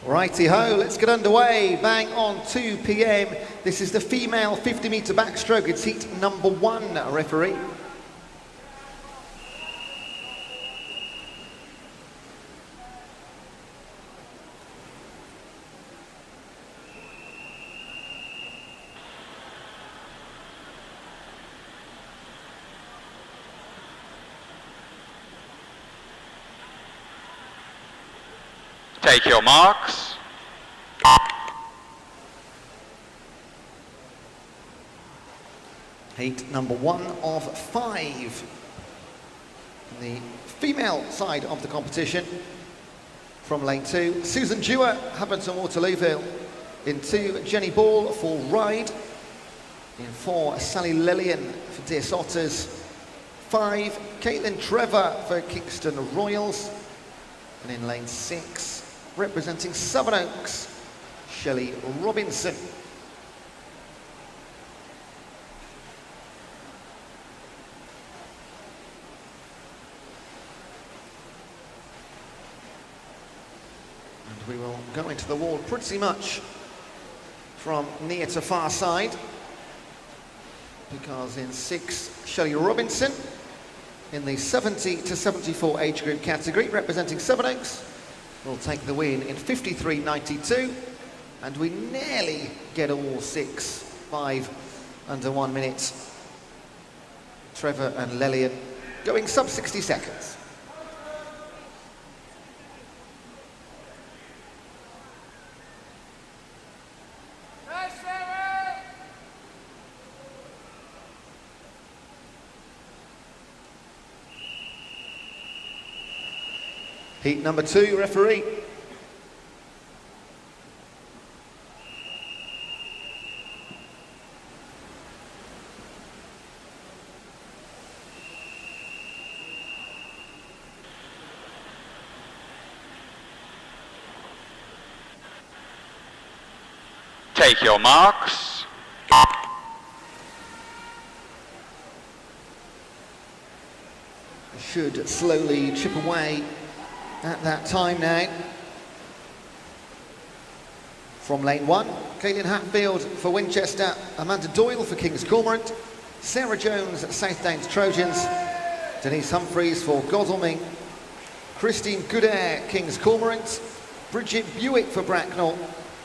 Righty-ho, let's get underway. Bang on 2 p.m. This is the female 50-meter backstroke. It's heat number 1, referee. Take your marks. Heat number 1 of 5. The female side of the competition. From lane 2, Susan Dewar, Hampton Waterlooville. In 2, Jenny Ball for Ride. In 4, Sally Lillian for Dear Sotters. 5, Caitlin Trevor for Kingston Royals. And in lane 6, representing Sevenoaks, Shelley Robinson. And we will go into the wall pretty much from near to far side, because in 6, Shelley Robinson, in the 70 to 74 age group category, representing Sevenoaks, will take the win in 53.92, and we nearly get all 6, 5 under 1 minute. Trevor and Lillian going sub 60 seconds. Heat number 2, referee. Take your marks. Should slowly chip away at that time now. From lane 1, Caitlin Hatfield for Winchester, Amanda Doyle for Kings Cormorant, Sarah Jones at South Downs Trojans, Denise Humphreys for Godalming, Christine Goodair, Kings Cormorant, Bridget Buick for Bracknell,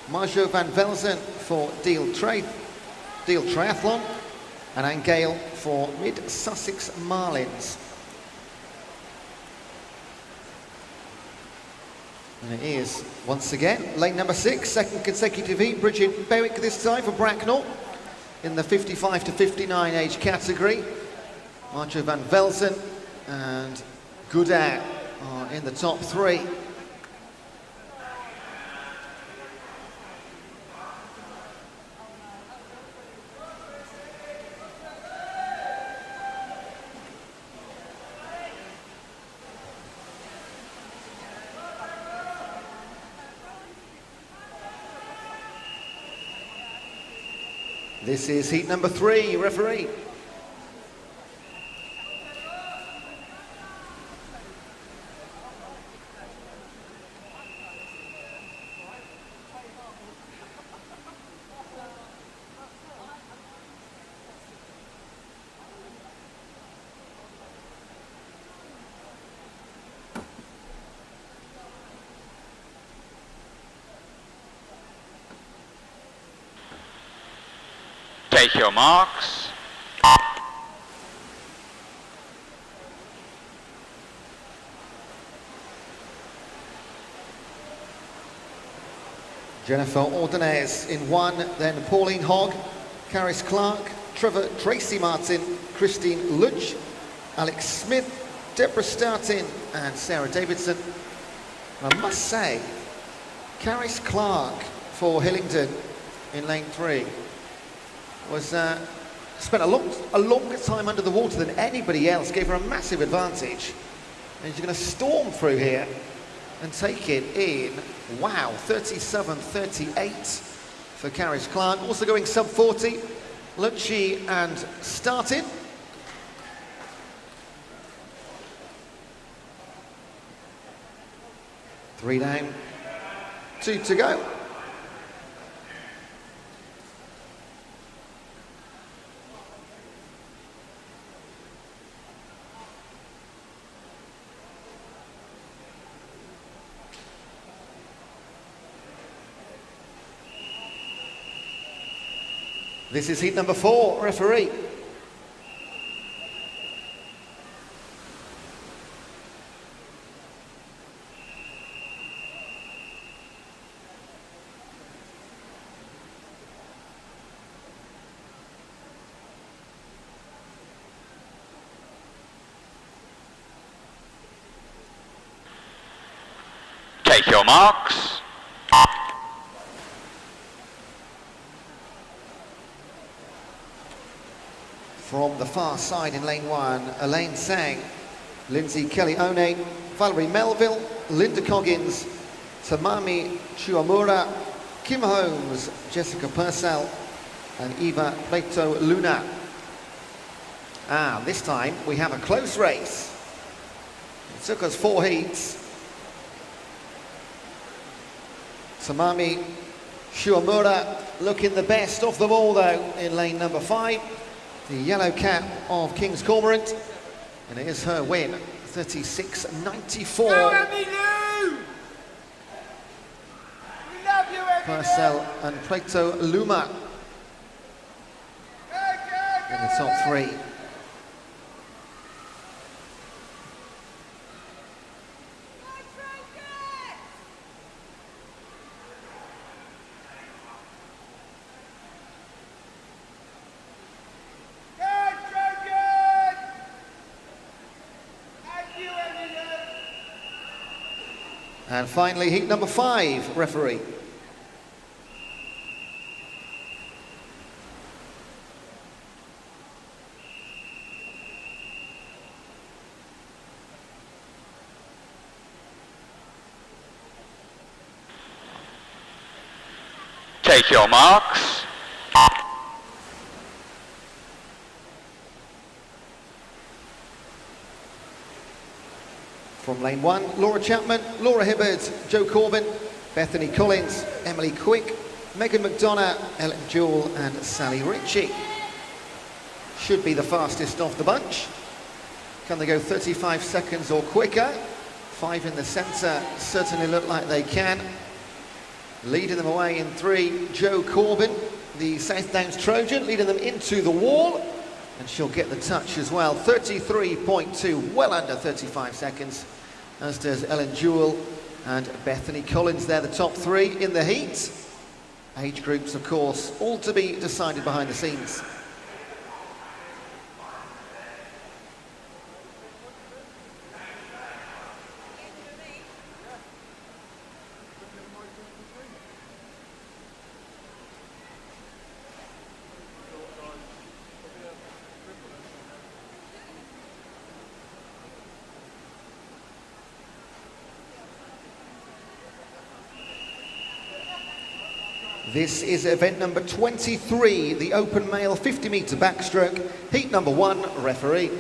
Marjo van Velzen for Deal Triathlon, and Anne Gale for Mid Sussex Marlins. And it is, once again, lane number 6, second consecutive heat. Bridget Berwick this time for Bracknell in the 55 to 59 age category. Marjo van Velzen and Goodair are in the top 3. This is heat number 3, referee. Take your marks. Jennifer Ordonez in 1, then Pauline Hogg, Caris Clark, Trevor Tracy Martin, Christine Lutz, Alex Smith, Deborah Startin and Sarah Davidson. And I must say, Caris Clark for Hillingdon in lane 3 was spent a longer time under the water than anybody else, gave her a massive advantage. And she's going to storm through here and take it in, wow, 37.38 for Caris Clark. Also going sub 40, Lucci and Startin. Three down. 2 to go. This is heat number 4, referee. Take your marks. From the far side in lane 1, Elaine Sang, Lindsay Kelly-One, Valerie Melville, Linda Coggins, Tamami Chuamura, Kim Holmes, Jessica Purcell, and Eva Beto Luna. This time we have a close race. It took us 4 heats. Tamami Chuamura looking the best of them all though in lane number 5. The yellow cap of King's Cormorant, and it is her win, 36.94. Purcell and Plato Luma in the top 3. And finally, heat number 5, referee. Take your marks. From lane 1, Laura Chapman, Laura Hibbard, Jo Corbin, Bethany Collins, Emily Quick, Megan McDonough, Ellen Jewell and Sally Ritchie. Should be the fastest of the bunch. Can they go 35 seconds or quicker? 5 in the centre certainly look like they can. Leading them away in 3, Jo Corbin, the South Downs Trojan, leading them into the wall. And she'll get the touch as well. 33.2, well under 35 seconds. As does Ellen Jewell and Bethany Collins. They're the top 3 in the heat. Age groups, of course, all to be decided behind the scenes. This is event number 23, the open male 50-metre backstroke, heat number 1, referee.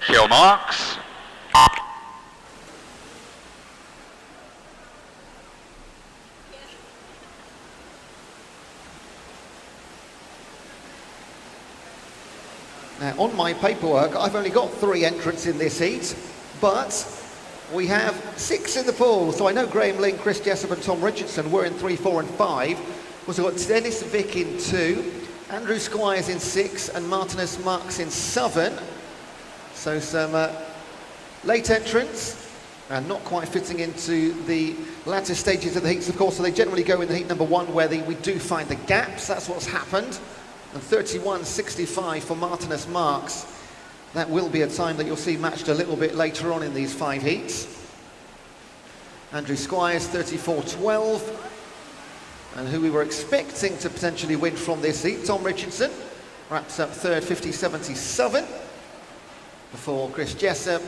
Your marks. Now, on my paperwork, I've only got 3 entrants in this heat, but we have 6 in the pool. So I know Graham Link, Chris Jessup and Tom Richardson were in 3, 4 and 5. We've got Dennis Vick in 2, Andrew Squires in 6 and Martinus Marks in 7. So some late entrants and not quite fitting into the latter stages of the heats, of course, so they generally go in the heat number 1 where we do find the gaps. That's what's happened. And 31.65 for Martinus Marks. That will be a time that you'll see matched a little bit later on in these 5 heats. Andrew Squires, 34.12. And who we were expecting to potentially win from this heat, Tom Richardson, wraps up third, 50.77, before Chris Jessup,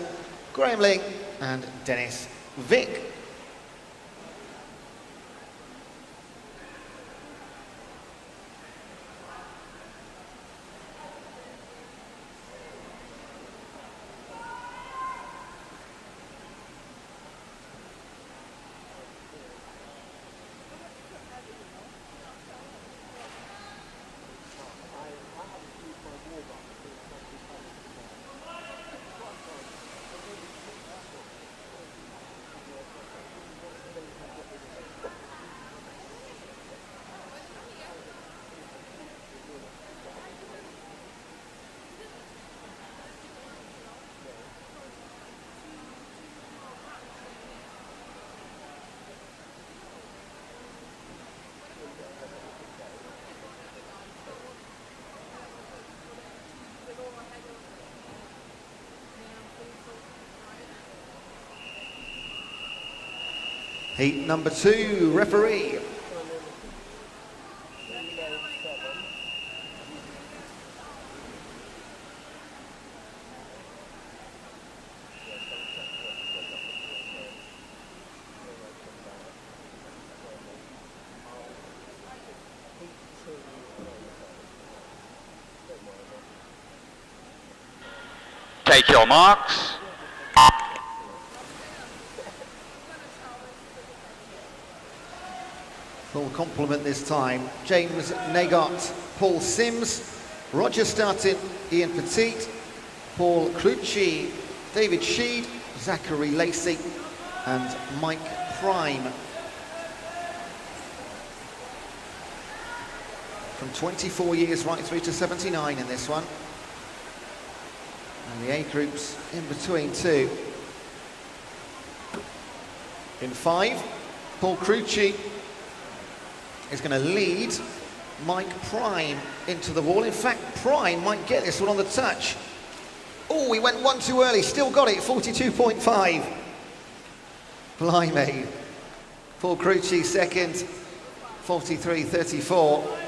Graham Ling and Dennis Vick. Heat number 2, referee. Take your marks. Full complement this time. James Nagott, Paul Sims, Roger Startin, Ian Petit, Paul Crucci, David Sheed, Zachary Lacey and Mike Prime. From 24 years right through to 79 in this one. And the A groups in between too. In 5, Paul Crucci is going to lead Mike Prime into the wall. In fact, Prime might get this one on the touch. Oh, he went one too early, still got it, 42.5. Blimey. Paul Crucci second, 43.34.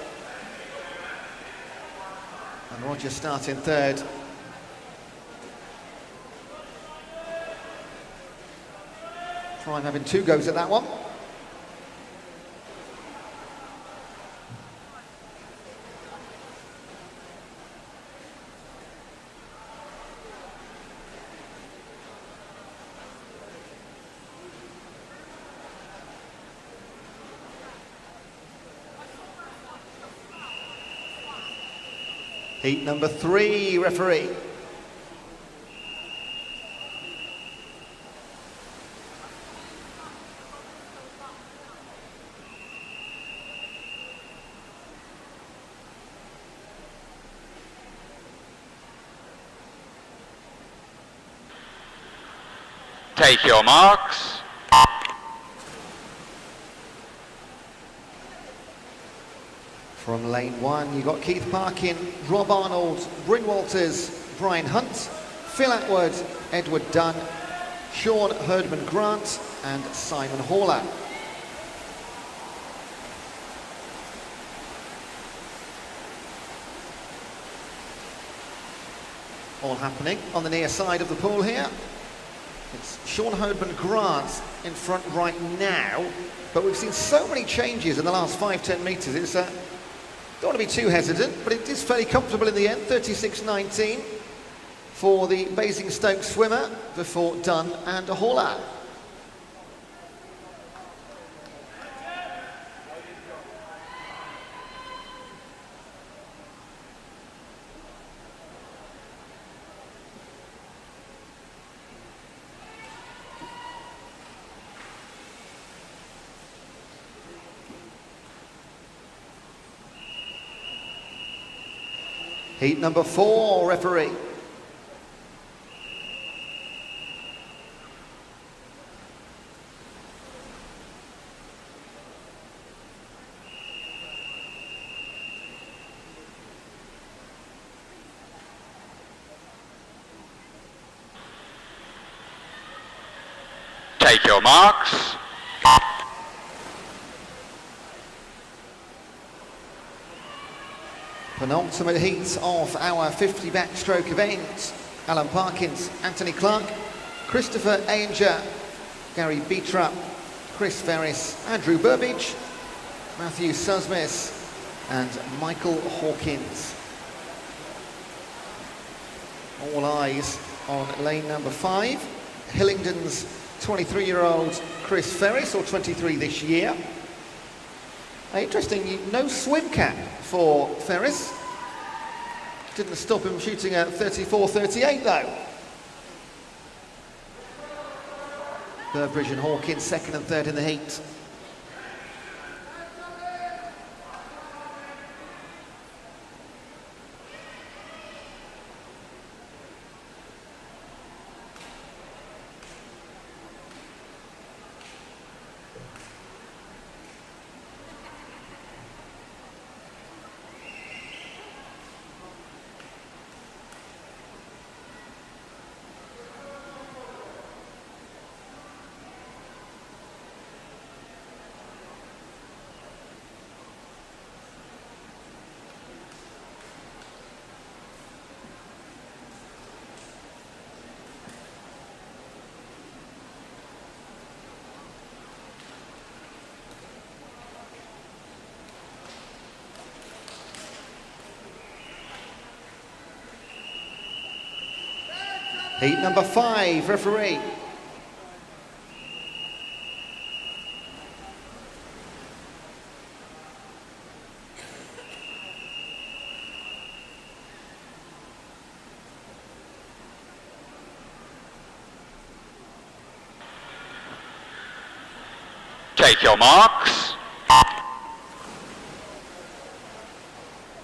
And Roger starting third. Prime having 2 goes at that one. Heat number 3, referee. Take your marks. From lane 1, you've got Keith Parkin, Rob Arnold, Bryn Walters, Brian Hunt, Phil Atwood, Edward Dunn, Sean Herdman Grant and Simon Haller. All happening on the near side of the pool here. It's Sean Herdman Grant in front right now, but we've seen so many changes in the last 5-10 metres. It's don't want to be too hesitant, but it is fairly comfortable in the end. 36.19 for the Basingstoke swimmer before Dunn and Haller. Heat number 4, referee. Take your marks. Penultimate heat of our 50 backstroke event. Alan Parkins, Anthony Clark, Christopher Ainger, Gary Beatrup, Chris Ferris, Andrew Burbidge, Matthew Susmis and Michael Hawkins. All eyes on lane number 5. Hillingdon's 23-year-old Chris Ferris, or 23 this year. Interesting, no swim cap for Ferris. Didn't stop him shooting at 34-38 though. Burbridge and Hawkins second and third in the heat. Heat number 5, referee. Take your marks.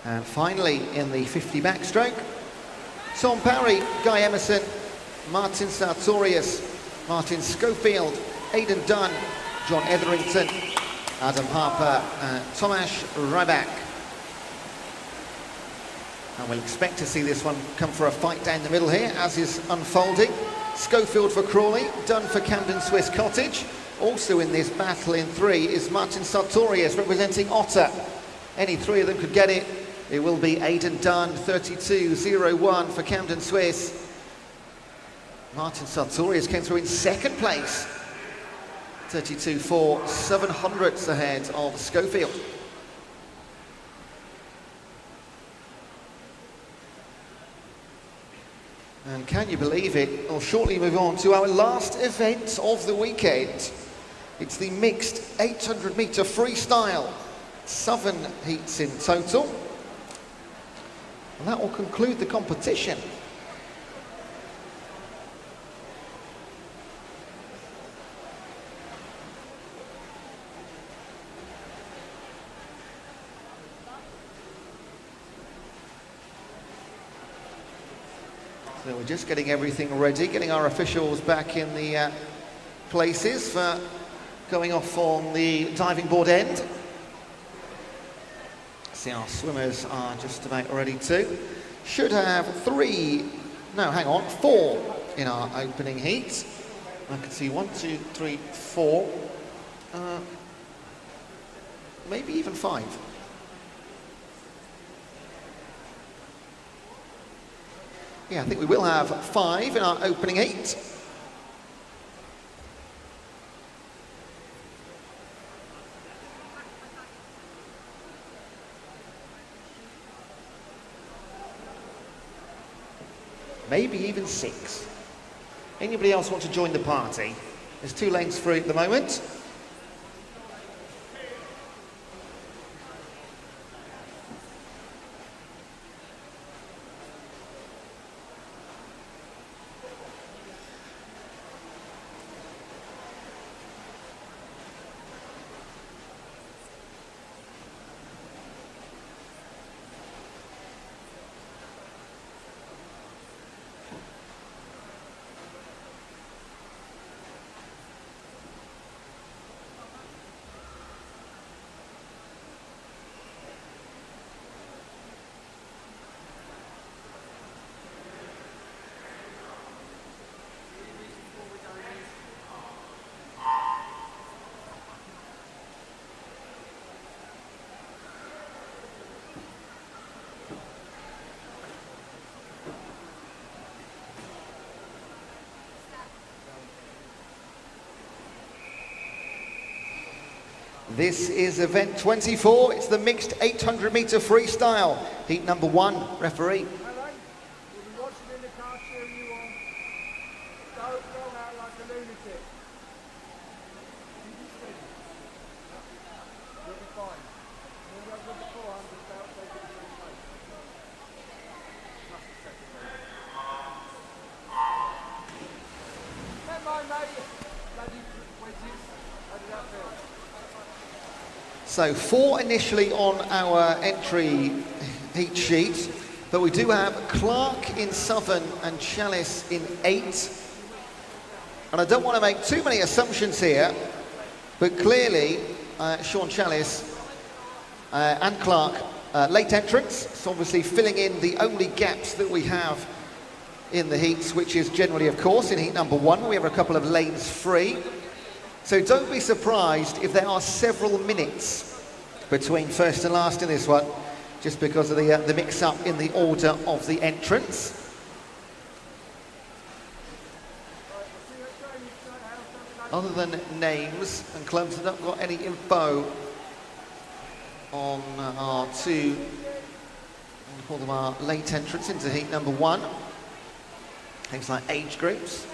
And finally, in the 50 backstroke, Tom Parry, Guy Emerson, Martin Sartorius, Martin Schofield, Aidan Dunn, John Etherington, Adam Harper, and Tomasz Rybak. And we'll expect to see this one come for a fight down the middle here, as is unfolding. Schofield for Crawley, Dunn for Camden Swiss Cottage. Also in this battle in 3 is Martin Sartorius, representing Otter. Any 3 of them could get it. It will be Aidan Dunn, 32.01 for Camden Swiss. Martin Sartorius came through in second place, 32.4, 700ths ahead of Schofield. And can you believe it, we'll shortly move on to our last event of the weekend. It's the mixed 800-metre freestyle, 7 heats in total. And that will conclude the competition. So we're just getting everything ready, getting our officials back in the places for going off on the diving board end. See, our swimmers are just about ready too. Should have 4 in our opening heat. I can see 1, 2, 3, 4, maybe even 5. Yeah, I think we will have 5 in our opening heat. Maybe even 6. Anybody else want to join the party? There's 2 lanes free at the moment. This is event 24. It's the mixed 800 meter freestyle. Heat number 1, referee. Hello, we'll be watching in the car cheering you on. Don't go out like a lunatic. You'll be fine. When you have the 400 belt, they get the same place. That's the second one. Never mind, mate. Bloody wedges. How did that feel? So 4 initially on our entry heat sheet, but we do have Clark in 7 and Chalice in 8. And I don't want to make too many assumptions here, but clearly Sean Chalice and Clark, late entrants, so obviously filling in the only gaps that we have in the heats, which is generally, of course, in heat number 1, we have a couple of lanes free. So don't be surprised if there are several minutes between first and last in this one, just because of the mix-up in the order of the entrance. Other than names and clubs, I've not got any info on our 2, we'll call them our late entrants into heat number 1. Things like age groups.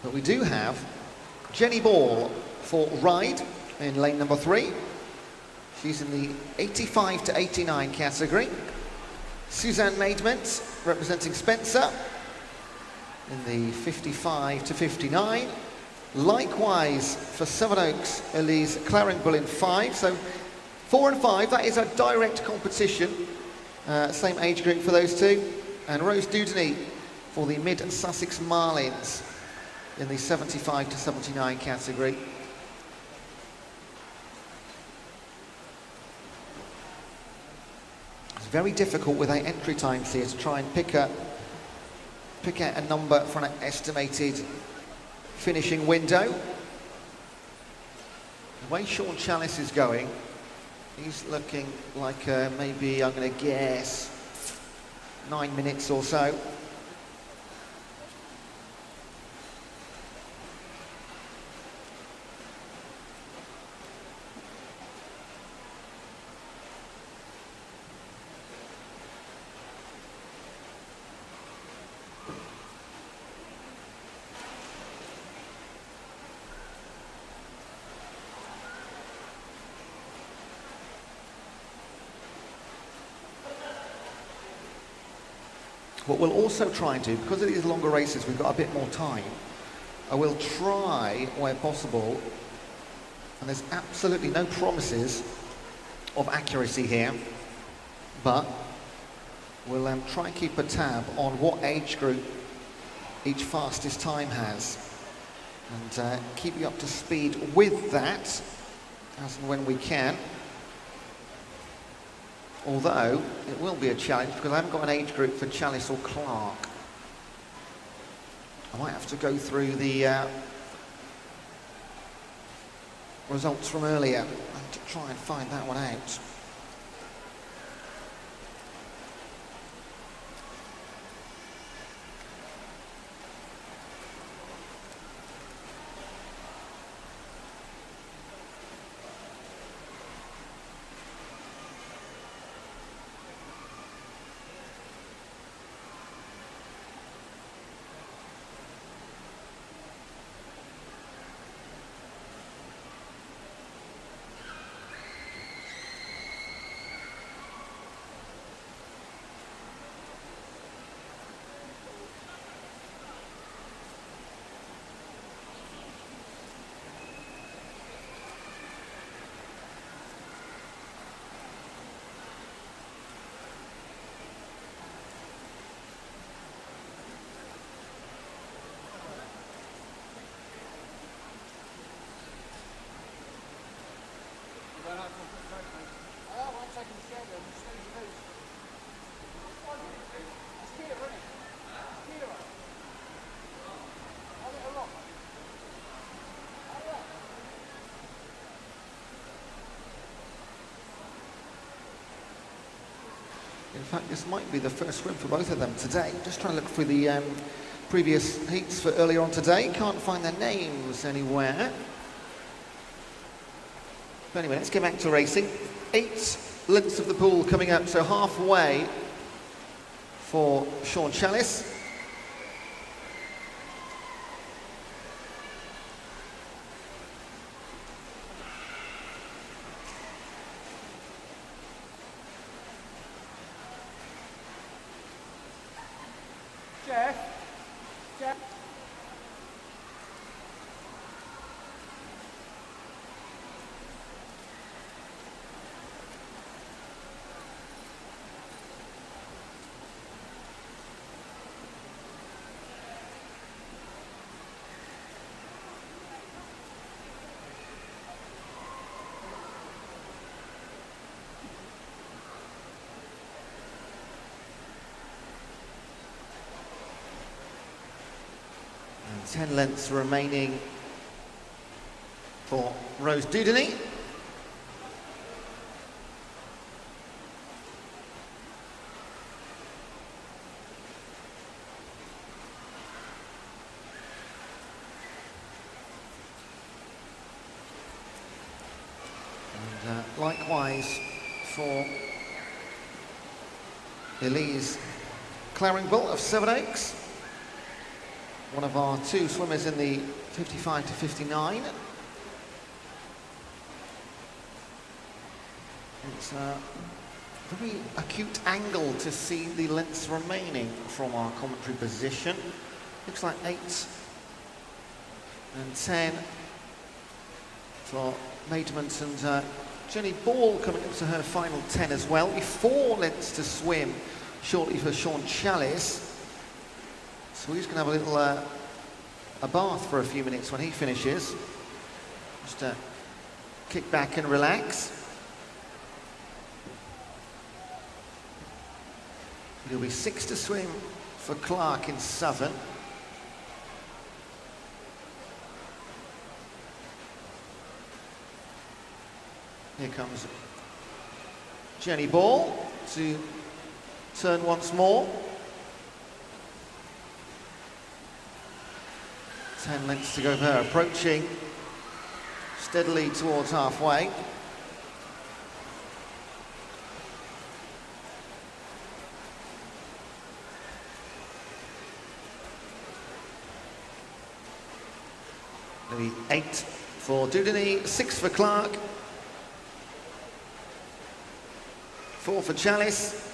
But we do have Jenny Ball for Ride in lane number 3. She's in the 85 to 89 category. Suzanne Maidment representing Spencer in the 55 to 59. Likewise for Sevenoaks, Elise Claringbull in 5. So 4 and 5, that is a direct competition. Same age group for those two. And Rose Dudney for the Mid-Sussex Marlins in the 75 to 79 category. It's very difficult with our entry times here to try and pick out a number for an estimated finishing window. The way Sean Chalice is going, he's looking like maybe, I'm going to guess, 9 minutes or so. What we'll also try and do, because of these longer races, we've got a bit more time. I will try, where possible, and there's absolutely no promises of accuracy here, but we'll try and keep a tab on what age group each fastest time has, and keep you up to speed with that, as and when we can. Although, it will be a challenge because I haven't got an age group for Chalice or Clark. I might have to go through the results from earlier and to try and find that one out. In fact, this might be the first swim for both of them today. Just trying to look through the previous heats for earlier on today. Can't find their names anywhere. But anyway, let's get back to racing. 8 lengths of the pool coming up, so halfway for Sean Challis. Jeff. And 10 lengths remaining for Rose Dudeny. And likewise for Elise Claringbull of Sevenoaks, one of our 2 swimmers in the 55 to 59. It's a very acute angle to see the lengths remaining from our commentary position. Looks like 8 and 10 for Maidment, and Jenny Ball coming up to her final 10 as well. 4 lengths to swim shortly for Sean Challis. So he's going to have a little a bath for a few minutes when he finishes. Just kick back and relax. It'll be 6 to swim for Clark in Southern. Here comes Jenny Ball to turn once more. 10 lengths to go for her, approaching steadily towards halfway. Maybe 8 for Dudeny, 6 for Clark, 4 for Challis.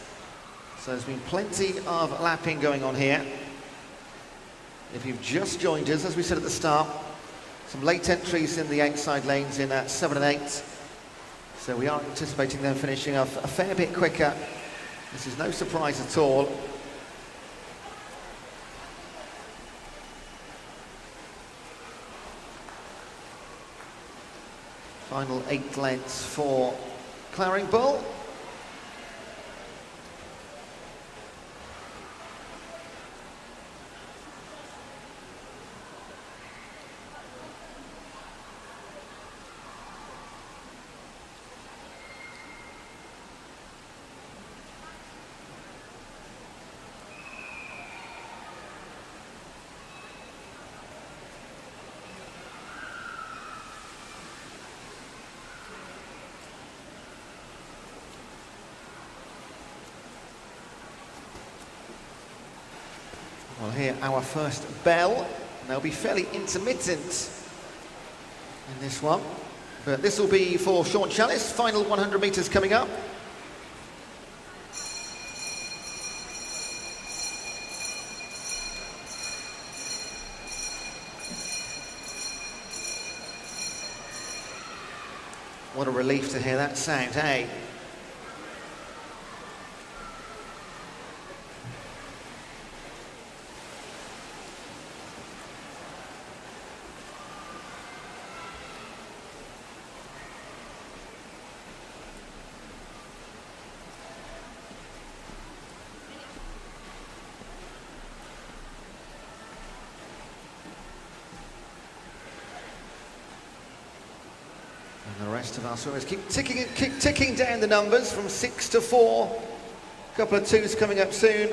So there's been plenty of lapping going on here. If you've just joined us, as we said at the start, some late entries in the outside lanes in 7 and 8. So we are anticipating them finishing off a fair bit quicker. This is no surprise at all. Final 8 lengths for Claringbull. We'll hear our first bell, and they'll be fairly intermittent in this one. But this will be for Sean Challis, final 100 metres coming up. What a relief to hear that sound, hey? And the rest of our swimmers keep ticking down the numbers from 6 to 4 Couple of twos coming up soon.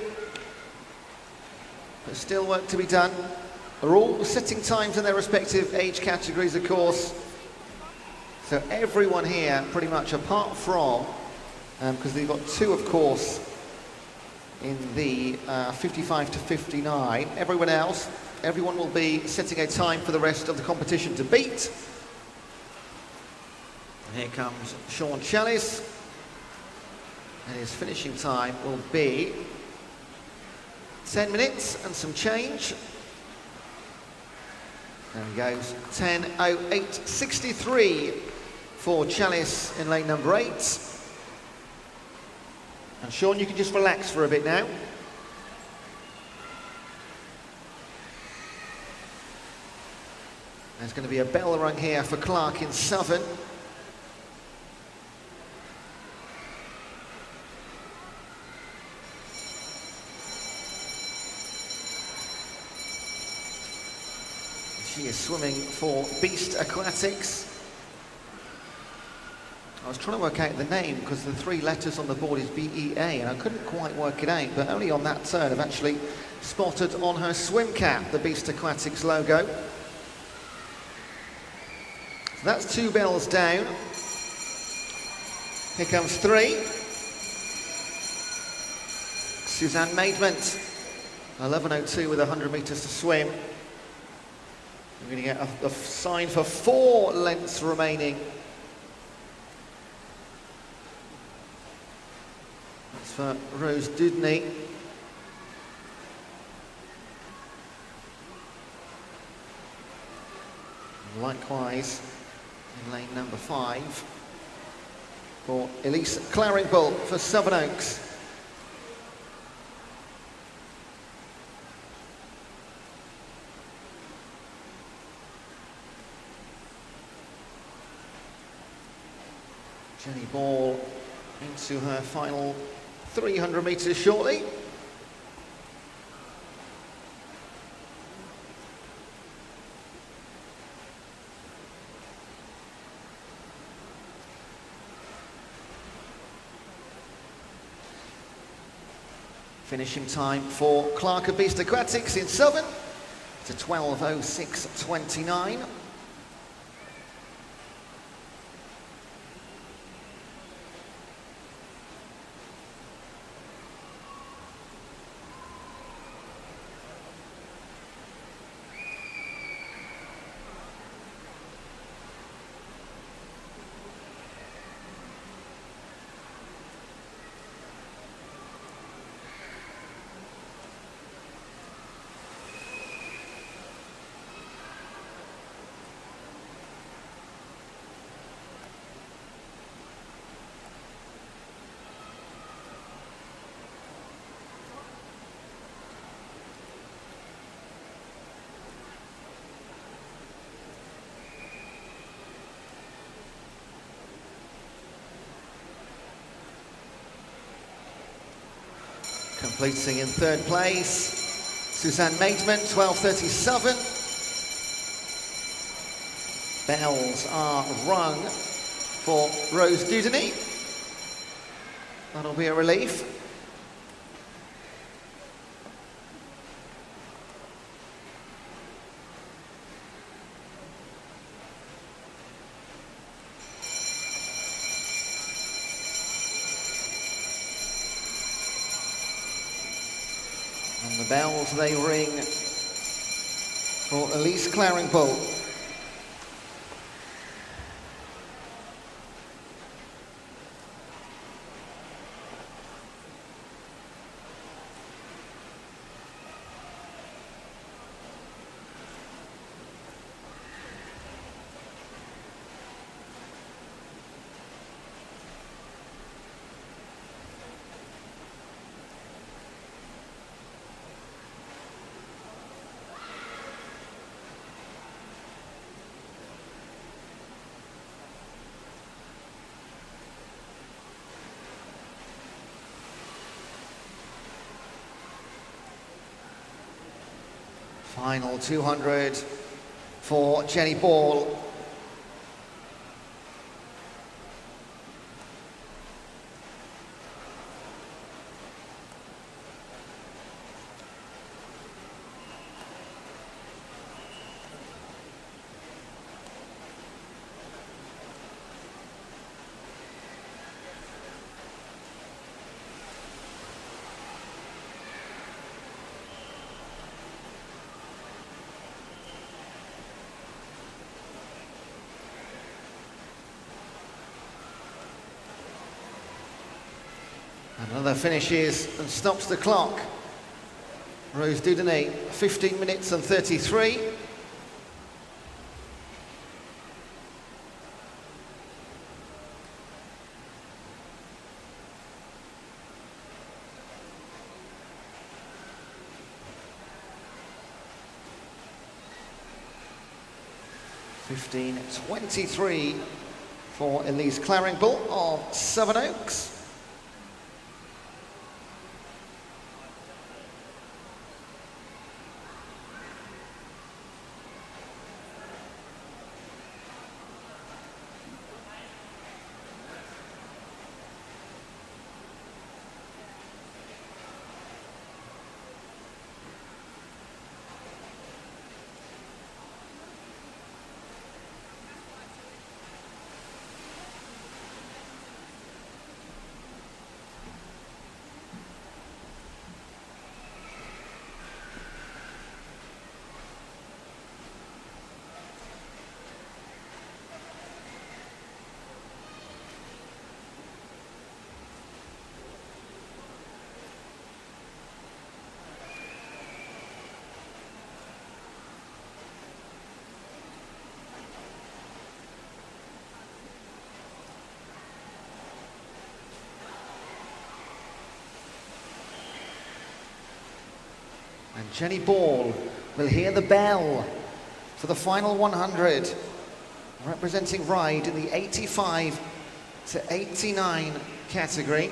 But still work to be done. They're all setting times in their respective age categories, of course. So everyone here, pretty much, apart from, because they've got two, of course, in the 55 to 59. Everyone else, everyone will be setting a time for the rest of the competition to beat. And here comes Sean Challis. And his finishing time will be 10 minutes and some change. There he goes, 10:08.63 for Challis in lane number 8. And Sean, you can just relax for a bit now. There's going to be a bell rung here for Clark in Southern. She is swimming for Beast Aquatics. I was trying to work out the name because the 3 letters on the board is BEA and I couldn't quite work it out, but only on that turn I've actually spotted on her swim cap the Beast Aquatics logo. So that's 2 bells down. Here comes 3. Suzanne Maidment, 11:02 with 100 metres to swim. We're going to get a sign for 4 lengths remaining. That's for Rose Dudney. Likewise, in lane number 5 for Elise Claringbull for Sevenoaks. Jenny Ball into her final 300 metres shortly. Finishing time for Clark of Beast Aquatics in Southern to 12:06.29. Completing in 3rd place, Suzanne Maidment, 12:37. Bells are rung for Rose Dudney. That'll be a relief. And the bells, they ring for Elise Claringbull. Final 200 for Jenny Ball. Another finishes and stops the clock. Rose Dudonné, 15 minutes and 33. (15:23) for Elise Claringbull of Sevenoaks. And Jenny Ball will hear the bell for the final 100, representing Ryde in the 85 to 89 category.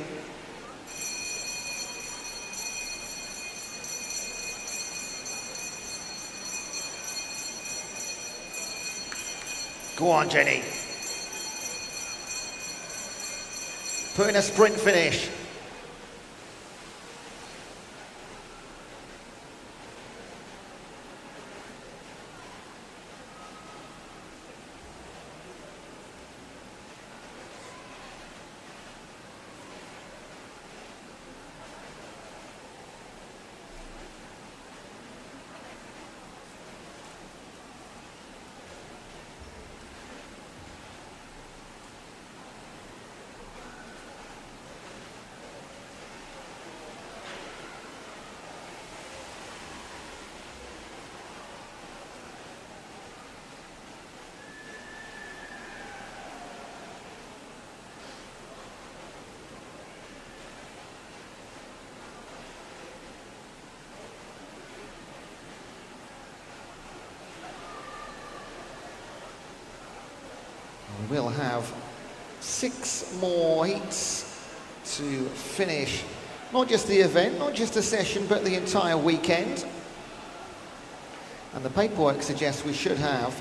Go on, Jenny. Put in a sprint finish. We'll have 6 more heats to finish, not just the event, not just a session, but the entire weekend. And the paperwork suggests we should have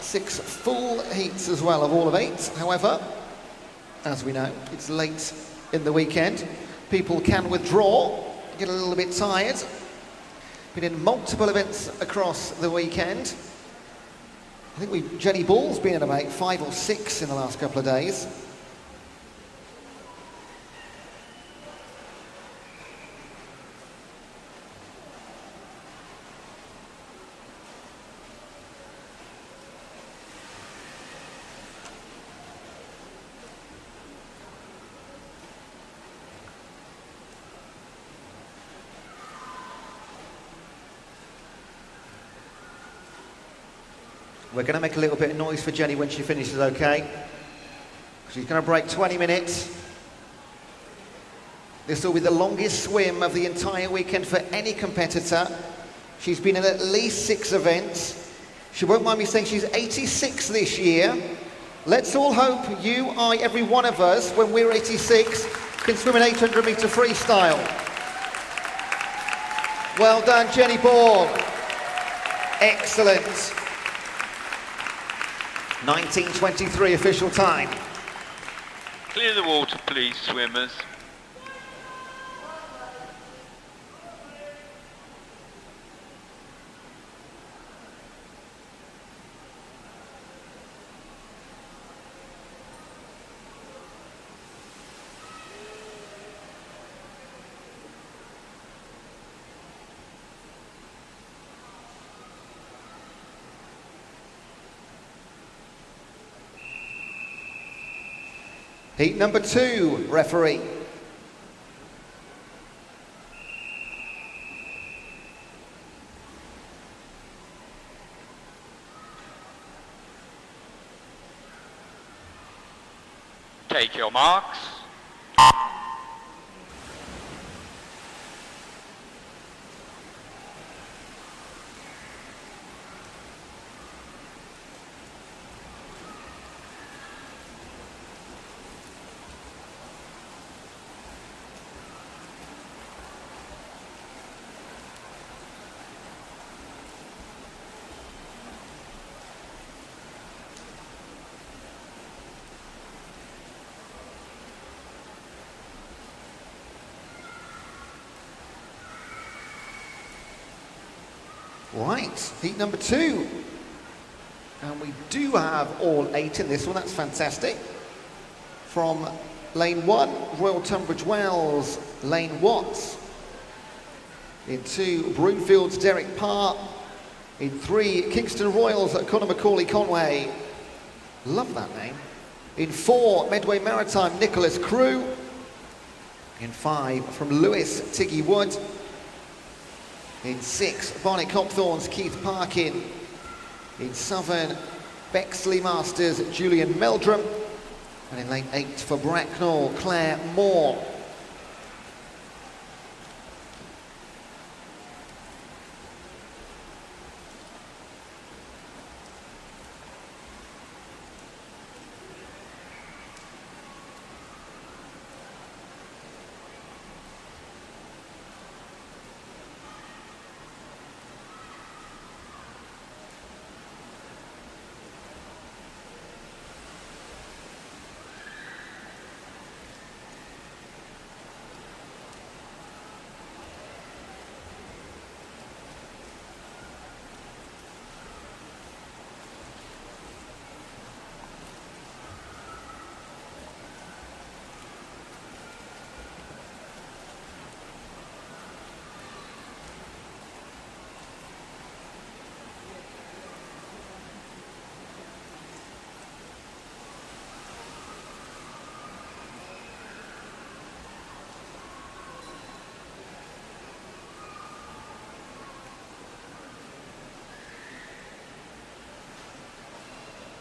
6 full heats as well, of all of 8. However, as we know, it's late in the weekend. People can withdraw, get a little bit tired. Been in multiple events across the weekend. I think Jenny Ball's been in about 5 or 6 in the last couple of days. We're going to make a little bit of noise for Jenny when she finishes, okay? She's going to break 20 minutes. This will be the longest swim of the entire weekend for any competitor. She's been in at least 6 events. She won't mind me saying she's 86 this year. Let's all hope you, I, every one of us, when we're 86, can swim an 800-metre freestyle. Well done, Jenny Ball. Excellent. 19:23 official time. Clear the water, please, swimmers. Heat number 2, referee. Take your marks. Right, heat number 2. And we do have all 8 in this one, that's fantastic. From lane 1, Royal Tunbridge Wells, lane Watts. In 2, Broomfield's Derek Parr. In 3, Kingston Royals at Conor Macaulay Conway. Love that name. In 4, Medway Maritime, Nicholas Crew. In 5, from Lewis, Tiggy Wood. In 6, Barnet Copthorne's Keith Parkin. In Southern, Bexley Masters, Julian Meldrum. And in lane 8 for Bracknell, Claire Moore.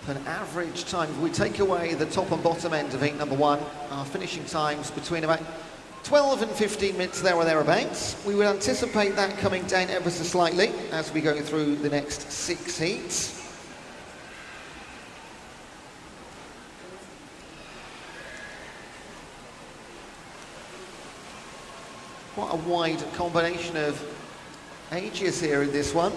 An average time, if we take away the top and bottom end of heat number 1, our finishing times between about 12 and 15 minutes there or thereabouts. We would anticipate that coming down ever so slightly as we go through the next 6 heats. Quite a wide combination of ages here in this one.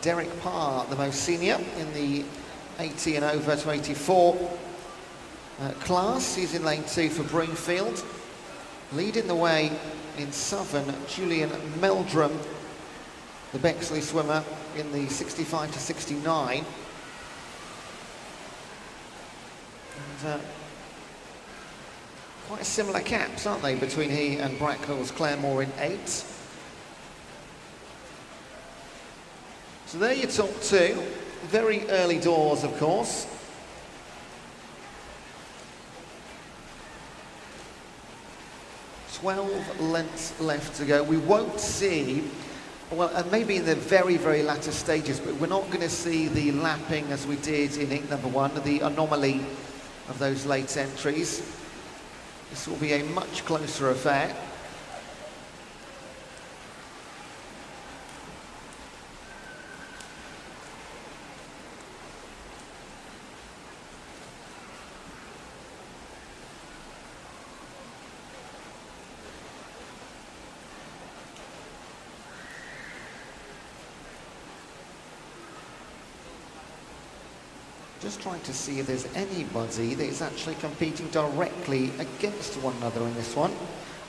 Derek Parr, the most senior in the 80 and over to 84 class. He's in lane 2 for Broomfield. Leading the way in Southern, Julian Meldrum, the Bexley swimmer in the 65 to 69. And, quite similar caps, aren't they, between he and Bracknell's Claire Moore in 8. So there your top 2, very early doors of course. "12 lengths left to go." We won't see, well, and maybe in the very, very latter stages, but we're not going to see the lapping as we did in heat number 1, the anomaly of those late entries. This will be a much closer affair. Just trying to see if there's anybody that is actually competing directly against one another in this one.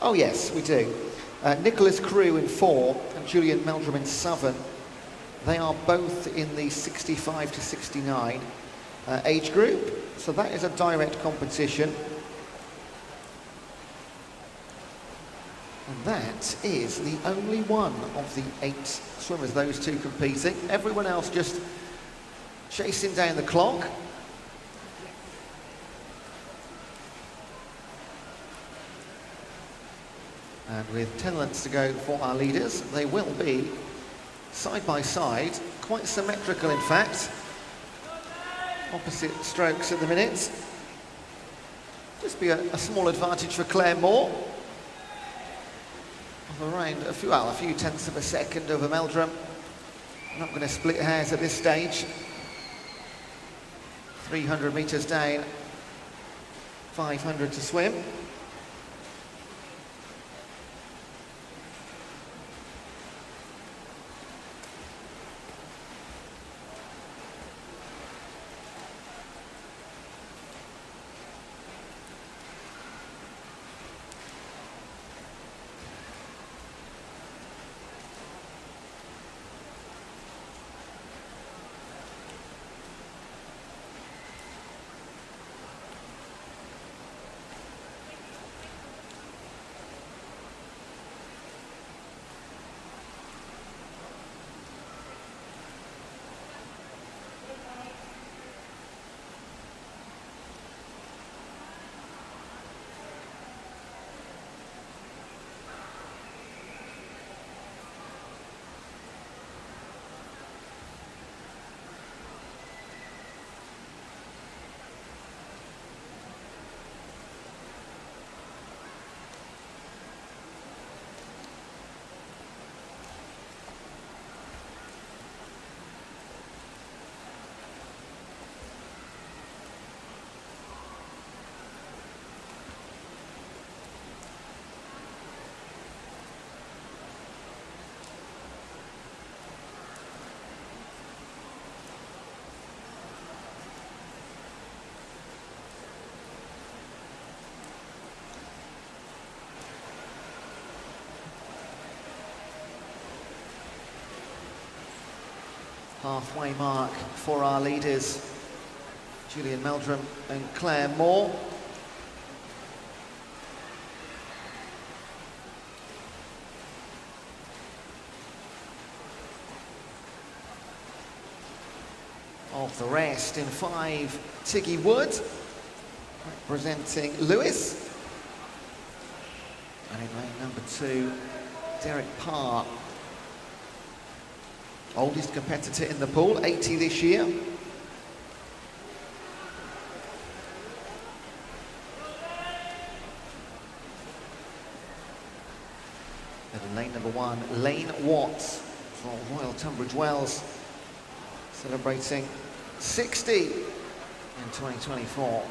Oh yes, we do. Nicholas Crew in 4 and Julian Meldrum in 7. They are both in the 65 to 69 age group, so that is a direct competition. And that is the only one of the 8 swimmers, those 2 competing. Everyone else just chasing down the clock. And with 10 lengths to go for our leaders, they will be side by side, quite symmetrical in fact. Opposite strokes at the minute. Just be a small advantage for Claire Moore. Of around a few tenths of a second over Meldrum. Not going to split hairs at this stage. 300 metres down, 500 to swim. Halfway mark for our leaders, Julian Meldrum and Claire Moore. Of the rest in 5, Tiggy Wood, representing Lewis. And in lane number 2, Derek Parr. Oldest competitor in the pool, 80 this year. And in lane number 1, Lane Watts from Royal Tunbridge Wells, celebrating 60 in 2024.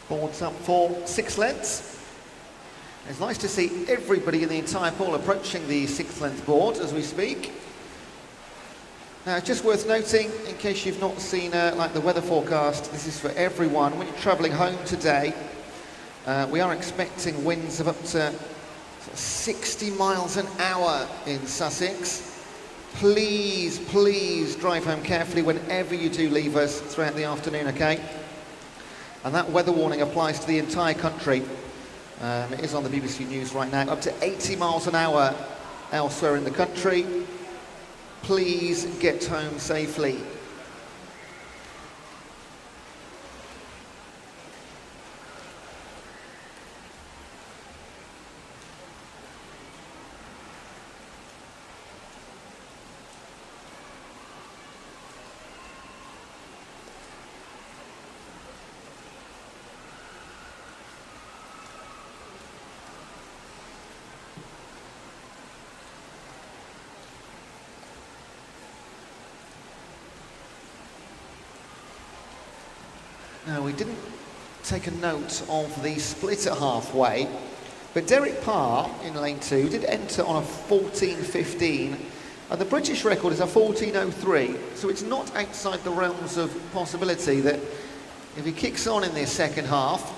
Boards up for 6 lengths. It's nice to see everybody in the entire pool approaching the 6th length board as we speak. Now, it's just worth noting, in case you've not seen like the weather forecast, this is for everyone. When you're travelling home today, we are expecting winds of up to 60 miles an hour in Sussex. Please, please drive home carefully whenever you do leave us throughout the afternoon, okay? And that weather warning applies to the entire country. It is on the BBC News right now. Up to 80 miles an hour elsewhere in the country. Please get home safely. Now, we didn't take a note of the split at halfway. But Derek Parr in lane 2 did enter on a 14.15, and the British record is a 14.03, so it's not outside the realms of possibility that if he kicks on in this second half,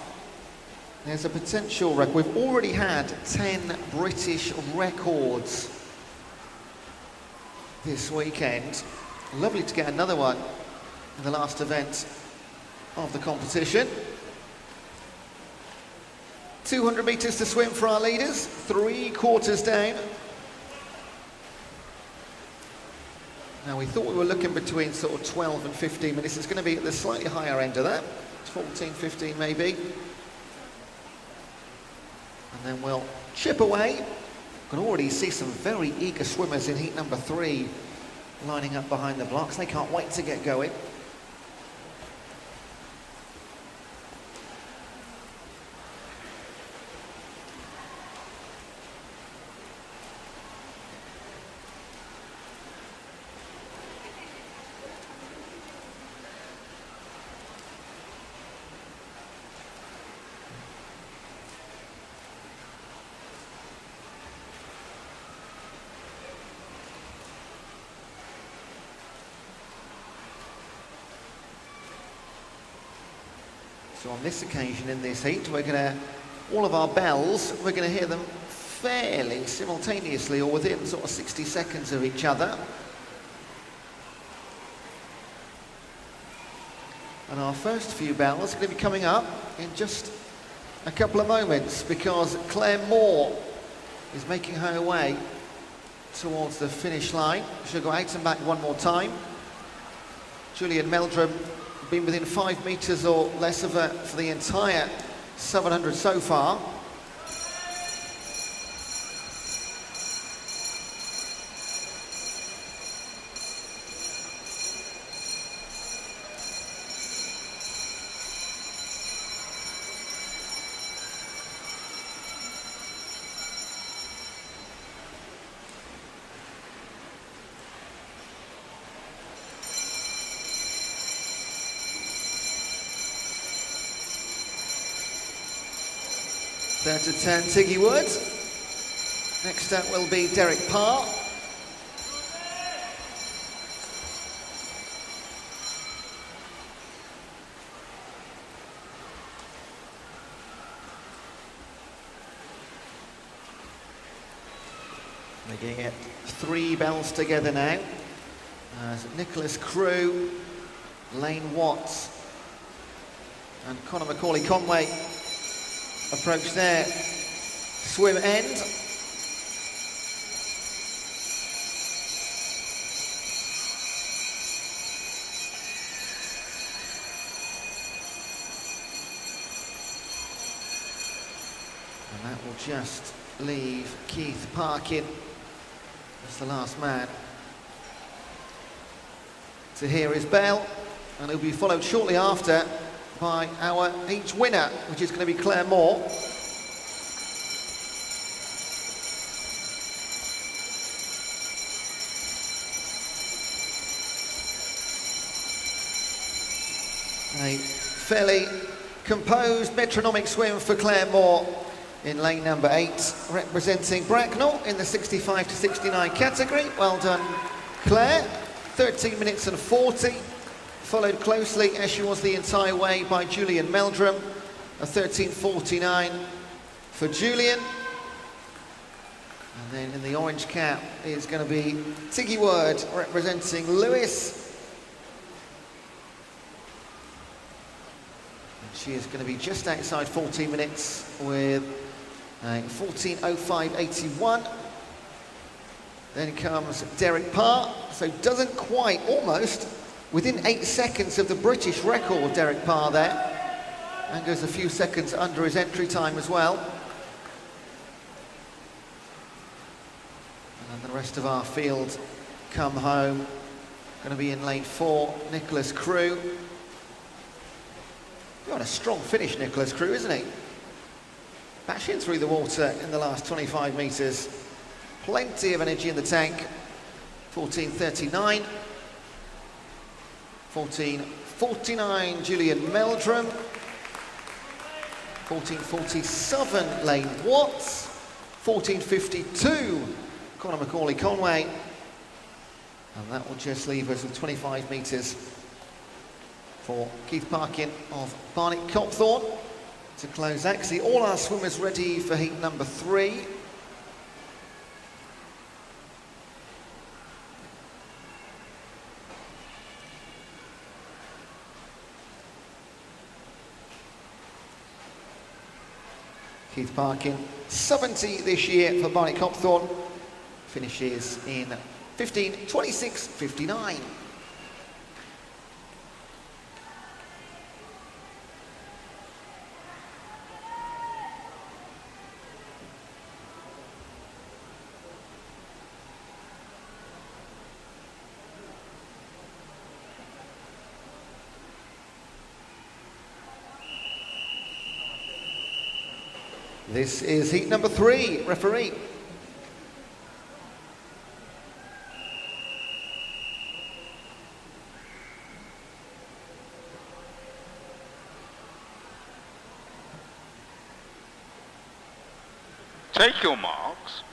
there's a potential record. We've already had 10 British records this weekend. Lovely to get another one in the last event of the competition. 200 metres to swim for our leaders, 3/4 down. Now we thought we were looking between sort of 12 and 15 minutes. It's going to be at the slightly higher end of that, 14, 15 maybe. And then we'll chip away. You can already see some very eager swimmers in heat number 3 lining up behind the blocks. They can't wait to get going. So on this occasion in this heat, we're going to, all of our bells, we're going to hear them fairly simultaneously or within sort of 60 seconds of each other. And our first few bells are going to be coming up in just a couple of moments, because Claire Moore is making her way towards the finish line. She'll go out and back one more time. Julian Meldrum been within 5 metres or less of her for the entire 700 so far. There to 10, Tiggy Wood. Next up will be Derek Parr. Making it 3 bells together now. As Nicholas Crew, Lane Watts and Conor Macaulay-Conway approach their swim end. And that will just leave Keith Parkin as the last man to hear his bell, and he'll be followed shortly after by our each winner, which is going to be Claire Moore. A fairly composed metronomic swim for Claire Moore in lane number 8, representing Bracknell in the 65 to 69 category. Well done, Claire. 13 minutes and 40. Followed closely, as she was the entire way, by Julian Meldrum, a 13.49 for Julian. And then in the orange cap is going to be Tiggy Wood, representing Lewis. And she is going to be just outside 14 minutes with a 14.05.81. Then comes Derek Parr, so doesn't quite, almost, within 8 seconds of the British record, Derek Parr there, and goes a few seconds under his entry time as well. And the rest of our field come home. Going to be in lane 4, Nicholas Crew. Got a strong finish, Nicholas Crew, isn't he? Bashing through the water in the last 25 metres. Plenty of energy in the tank. 14.39. 14.49, Julian Meldrum. 14:47, Lane Watts. 14:52, Conor Macaulay Conway. And that will just leave us with 25 metres for Keith Parkin of Barnet Copthorne to close. Actually, all our swimmers ready for heat number 3. Keith Parkin, 70 this year for Barnet Copthorne, finishes in 15:26.59. This is heat number 3, referee. Take your marks.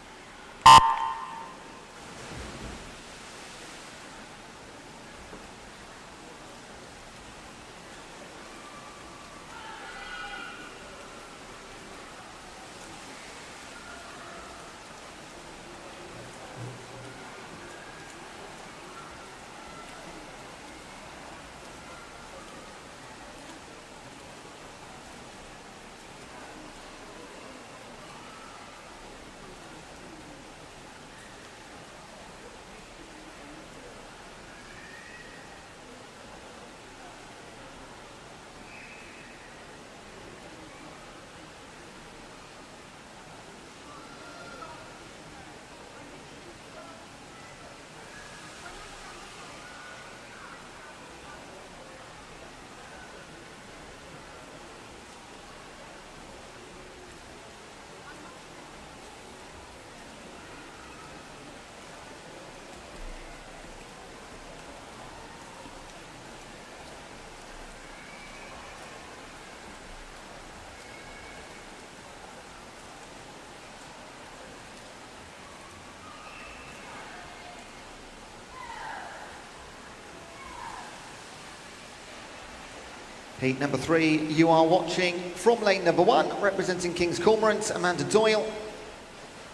Heat number 3, you are watching from lane number 1, representing King's Cormorant, Amanda Doyle.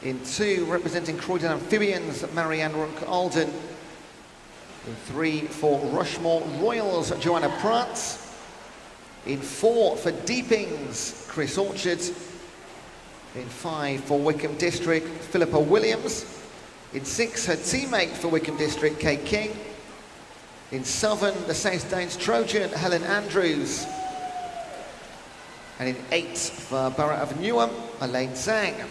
In 2, representing Croydon Amphibians, Marianne Rook-Alden. In 3, for Rushmore Royals, Joanna Pratt. In 4, for Deepings, Chris Orchard. In 5, for Wickham District, Philippa Williams. In 6, her teammate for Wickham District, Kate King. In 7, the South Downs Trojan, Helen Andrews. And in 8, for Borough of Newham, Elaine Zhang.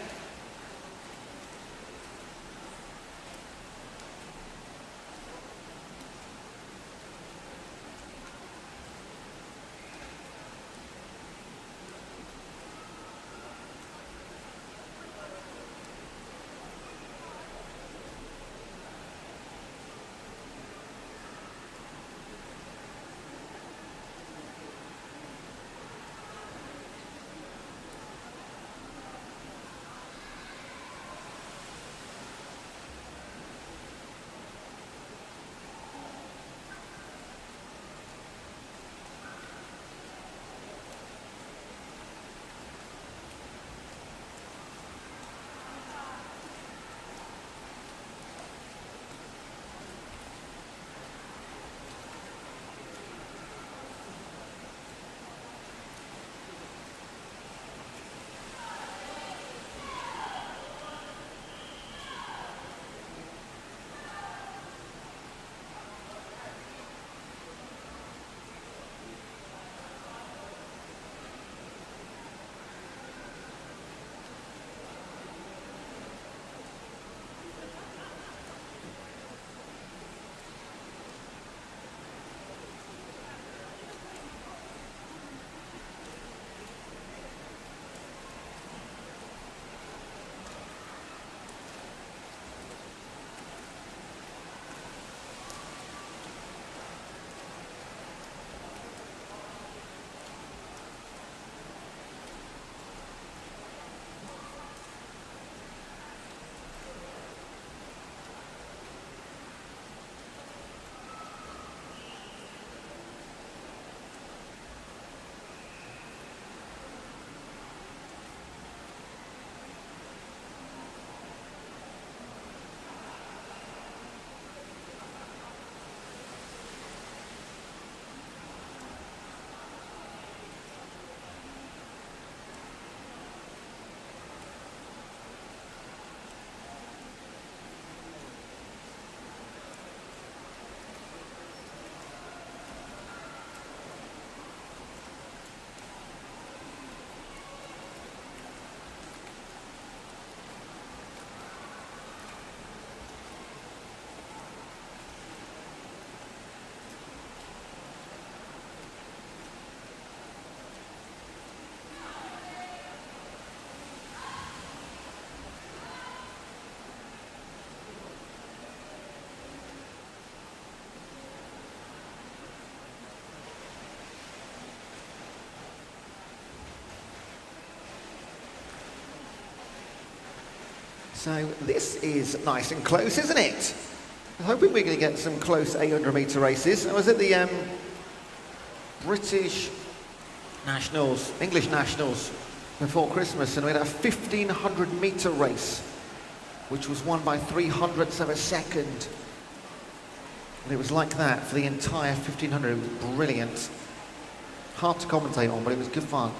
So this is nice and close, isn't it? I'm hoping we're going to get some close 800-metre races. I was at the British Nationals, English Nationals before Christmas, and we had a 1,500-metre race, which was won by 300ths of a second. And it was like that for the entire 1,500. It was brilliant. Hard to commentate on, but it was good fun.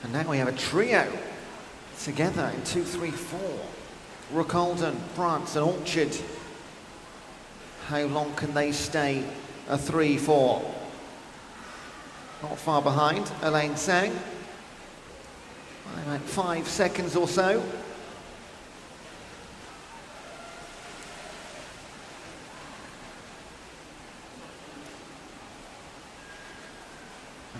And now we have a trio together in 2, 3, 4. Rookholden, France and Orchard. How long can they stay a 3, 4? Not far behind, Elaine Sang. About 5 seconds or so.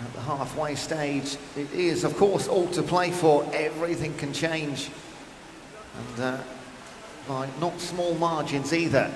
At the halfway stage, it is, of course, all to play for. Everything can change. And by not small margins either.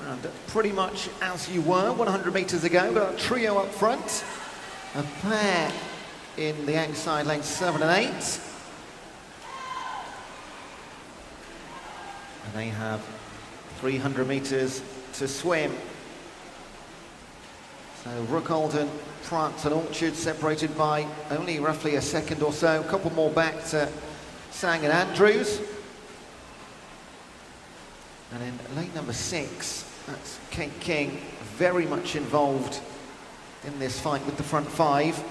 And pretty much as you were 100 metres ago, got a trio up front, a pair in the outside lanes 7 and 8. And they have 300 metres to swim. So Rookholden, France and Orchard separated by only roughly a second or so. A couple more back to Sang and Andrews. And in lane number 6, that's Kate King, very much involved in this fight with the front 5.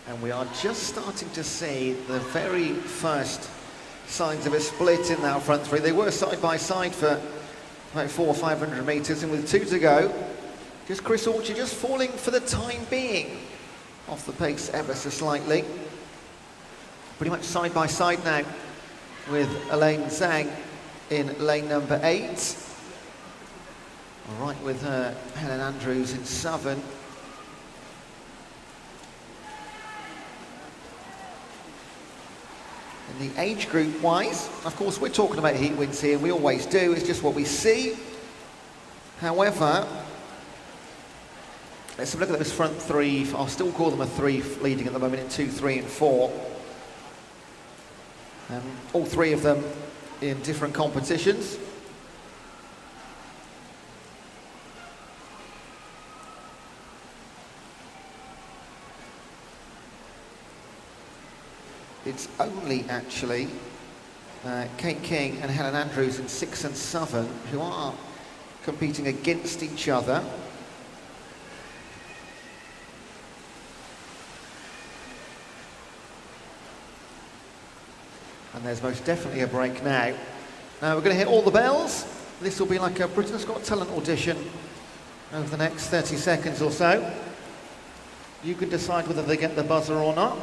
And we are just starting to see the very first signs of a split in that front 3. They were side by side for about 400 or 500 metres, and with 2 to go, just Chris Orchard just falling for the time being off the pace ever so slightly. Pretty much side by side now with Elaine Zhang in lane number 8. All right with Helen Andrews in Southern. In the age group wise, of course we're talking about heat wins here, we always do, it's just what we see. However, let's have a look at those front three. I'll still call them a three leading at the moment in 2, 3 and 4. All three of them in different competitions. It's only actually Kate King and Helen Andrews in 6 and 7 who are competing against each other. And there's most definitely a break now. We're going to hit all the bells. This will be like a Britain's Got Talent audition over the next 30 seconds or so. You can decide whether they get the buzzer or not.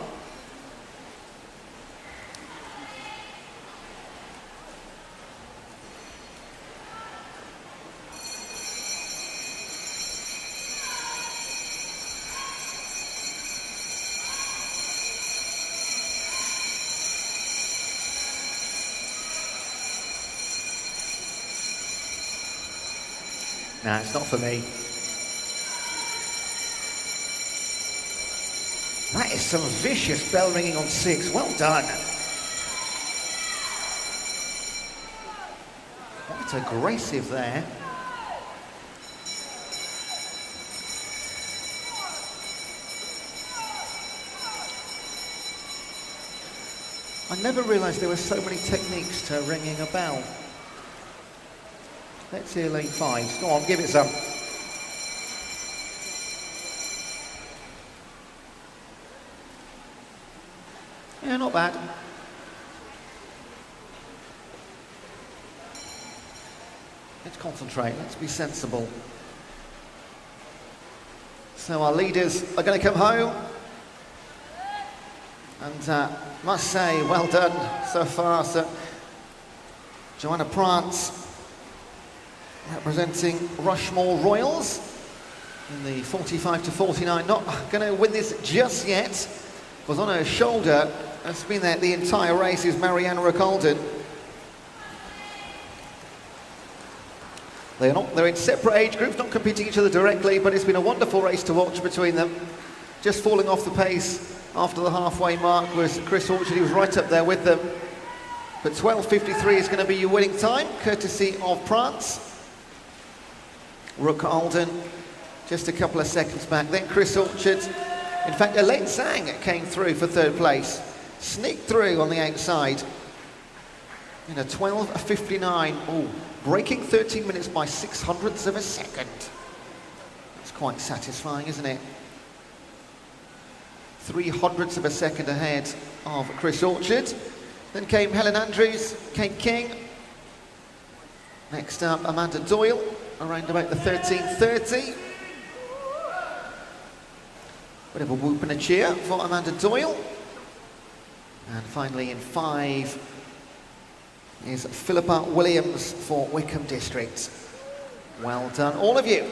Nah, it's not for me. That is some vicious bell ringing on 6. Well done. Quite aggressive there. I never realised there were so many techniques to ringing a bell. Let's hear lane 5. Go on, give it some. Yeah, not bad. Let's concentrate, let's be sensible. So our leaders are going to come home. And must say, well done so far. So Joanna Prance, representing Rushmore Royals in the 45 to 49. Not going to win this just yet, because on her shoulder has been there the entire race is Marianne Rickalden. They're in separate age groups, not competing each other directly, but it's been a wonderful race to watch between them. Just falling off the pace after the halfway mark was Chris Orchard, he was right up there with them. But 12:53 is going to be your winning time, courtesy of Prance. Rook Alden, just a couple of seconds back. Then Chris Orchard. In fact, Elaine Sang came through for 3rd place. Sneaked through on the outside in a 12:59. Oh, breaking 13 minutes by 600ths of a second. It's quite satisfying, isn't it? 300ths of a second ahead of Chris Orchard. Then came Helen Andrews, Kate King. Next up, Amanda Doyle, around about the 13:30. Bit of a whoop and a cheer for Amanda Doyle. And finally in 5 is Philippa Williams for Wickham District. Well done, all of you.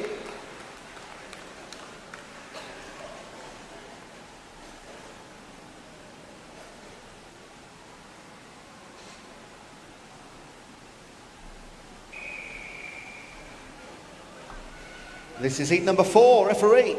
This is heat number 4, referee.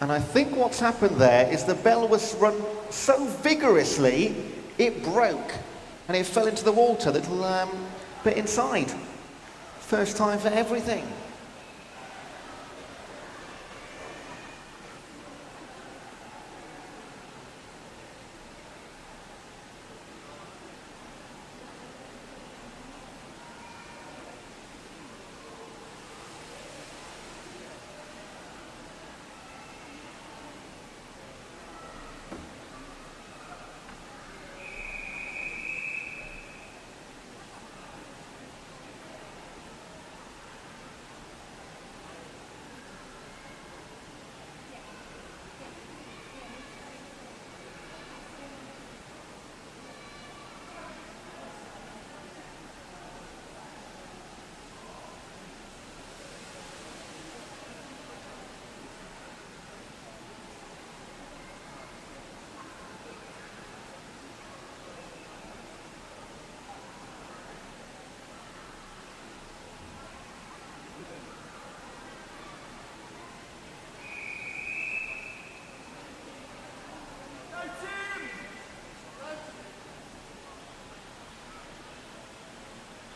And I think what's happened there is the bell was run so vigorously, it broke and it fell into the water, the little bit inside. First time for everything.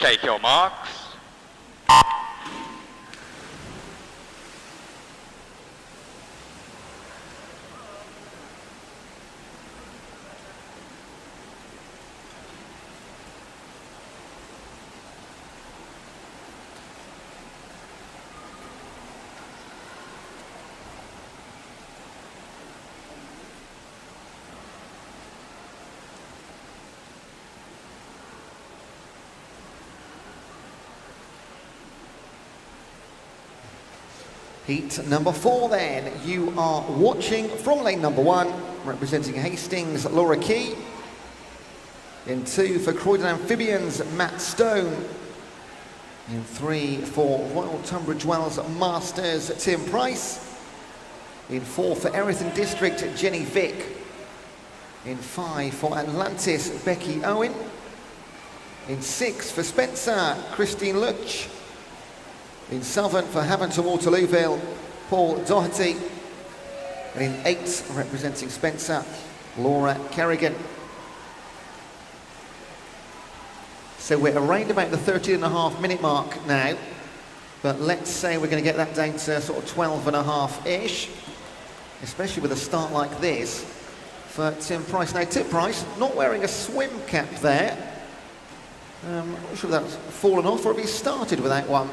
Take your marks. Heat number 4 then. You are watching from lane number 1, representing Hastings, Laura Key. In 2 for Croydon Amphibians, Matt Stone. In 3 for Royal Tunbridge Wells Masters, Tim Price. In 4 for Erython District, Jenny Vick. In 5 for Atlantis, Becky Owen. In 6 for Spencer, Christine Luch. In Southern for Haventon Waterlooville, Paul Doherty. And in 8, representing Spencer, Laura Kerrigan. So we're around about the 13.5-minute mark now, but let's say we're going to get that down to sort of 12.5-ish, especially with a start like this for Tim Price. Now, Tim Price not wearing a swim cap there. I'm not sure if that's fallen off or if he started without one.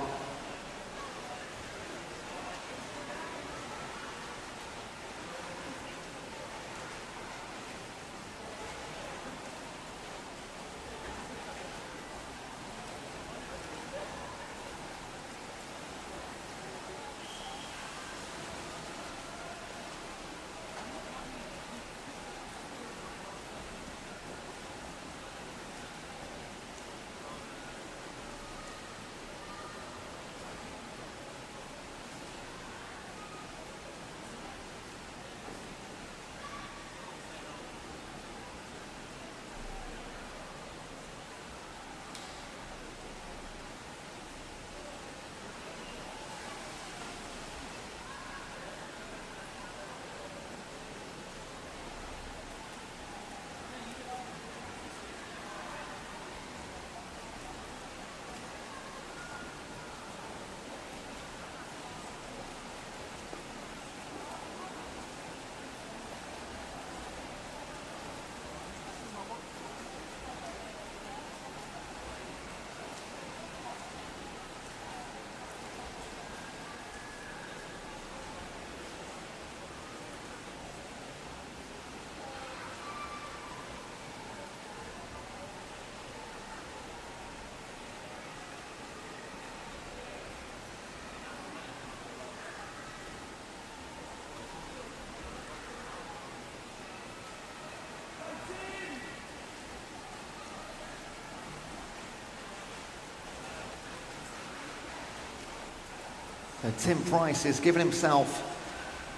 So Tim Price has given himself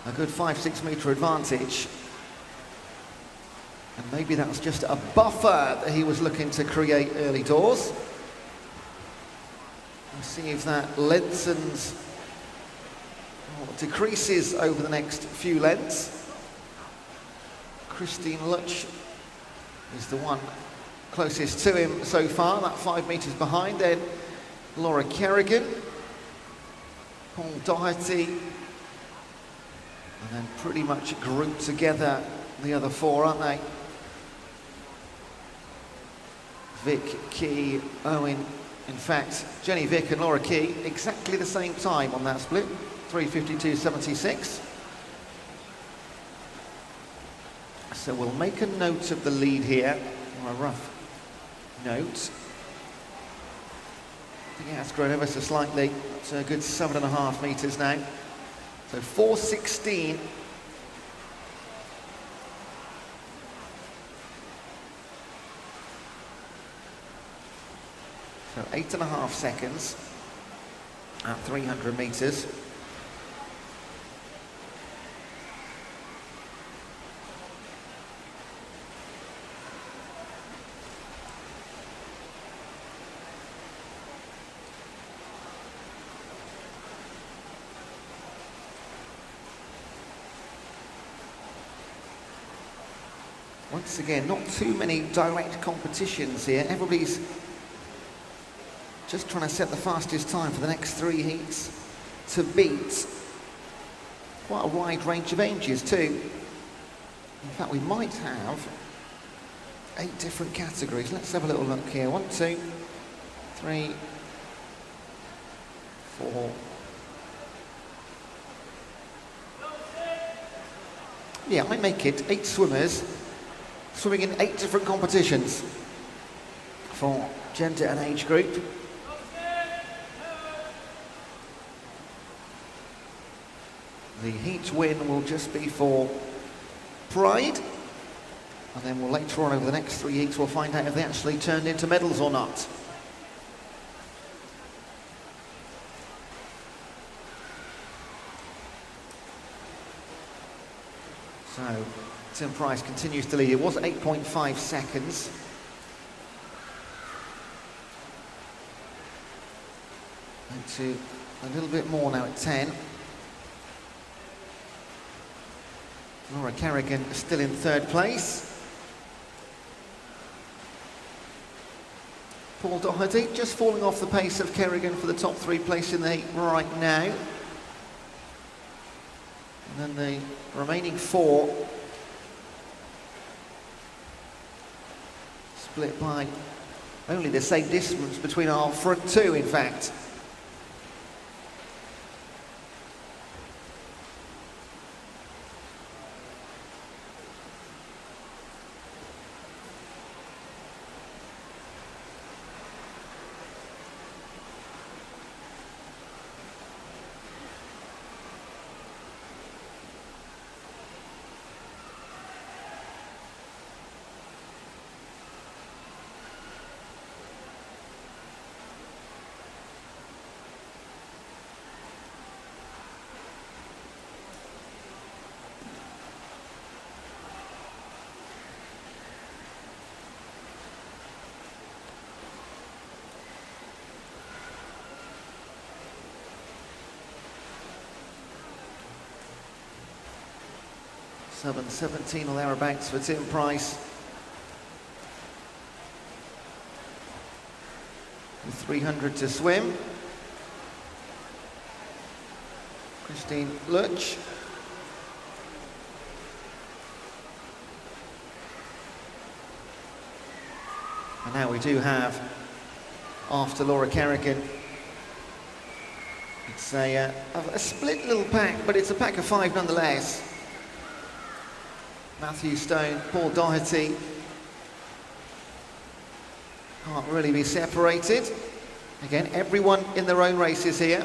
a good 5-6 metre advantage. And maybe that was just a buffer that he was looking to create early doors. We'll see if that lengthens or decreases over the next few lengths. Christine Luch is the one closest to him so far, that 5 metres behind. Then Laura Kerrigan, Paul Doherty, and then pretty much grouped together the other 4, aren't they? Vick, Key, Owen. In fact, Jenny Vick and Laura Key, exactly the same time on that split, 3:52.76. So we'll make a note of the lead here, or a rough note. I think it has grown ever so slightly. It's a good 7.5 metres now. So 4:16. So 8.5 seconds at 300 metres. Once again, not too many direct competitions here. Everybody's just trying to set the fastest time for the next 3 heats to beat. Quite a wide range of ages too. In fact, we might have 8 different categories. Let's have a little look here. 1, 2, 3, 4. Yeah, I make it 8 swimmers swimming in 8 different competitions for gender and age group. The heat win will just be for pride, and then we'll later on over the next 3 heats we'll find out if they actually turned into medals or not. So Tim Price continues to lead. It was 8.5 seconds. Into a little bit more now at 10. Laura Kerrigan still in 3rd place. Paul Doherty just falling off the pace of Kerrigan for the top 3 place in the heat right now. And then the remaining 4 split by only the same distance between our front 2, in fact. Seven 17 or thereabouts for Tim Price. With 300 to swim. Christine Lutch. And now we do have, after Laura Kerrigan, it's a split little pack, but it's a pack of 5 nonetheless. Matthew Stone, Paul Doherty can't really be separated. Again, everyone in their own races here.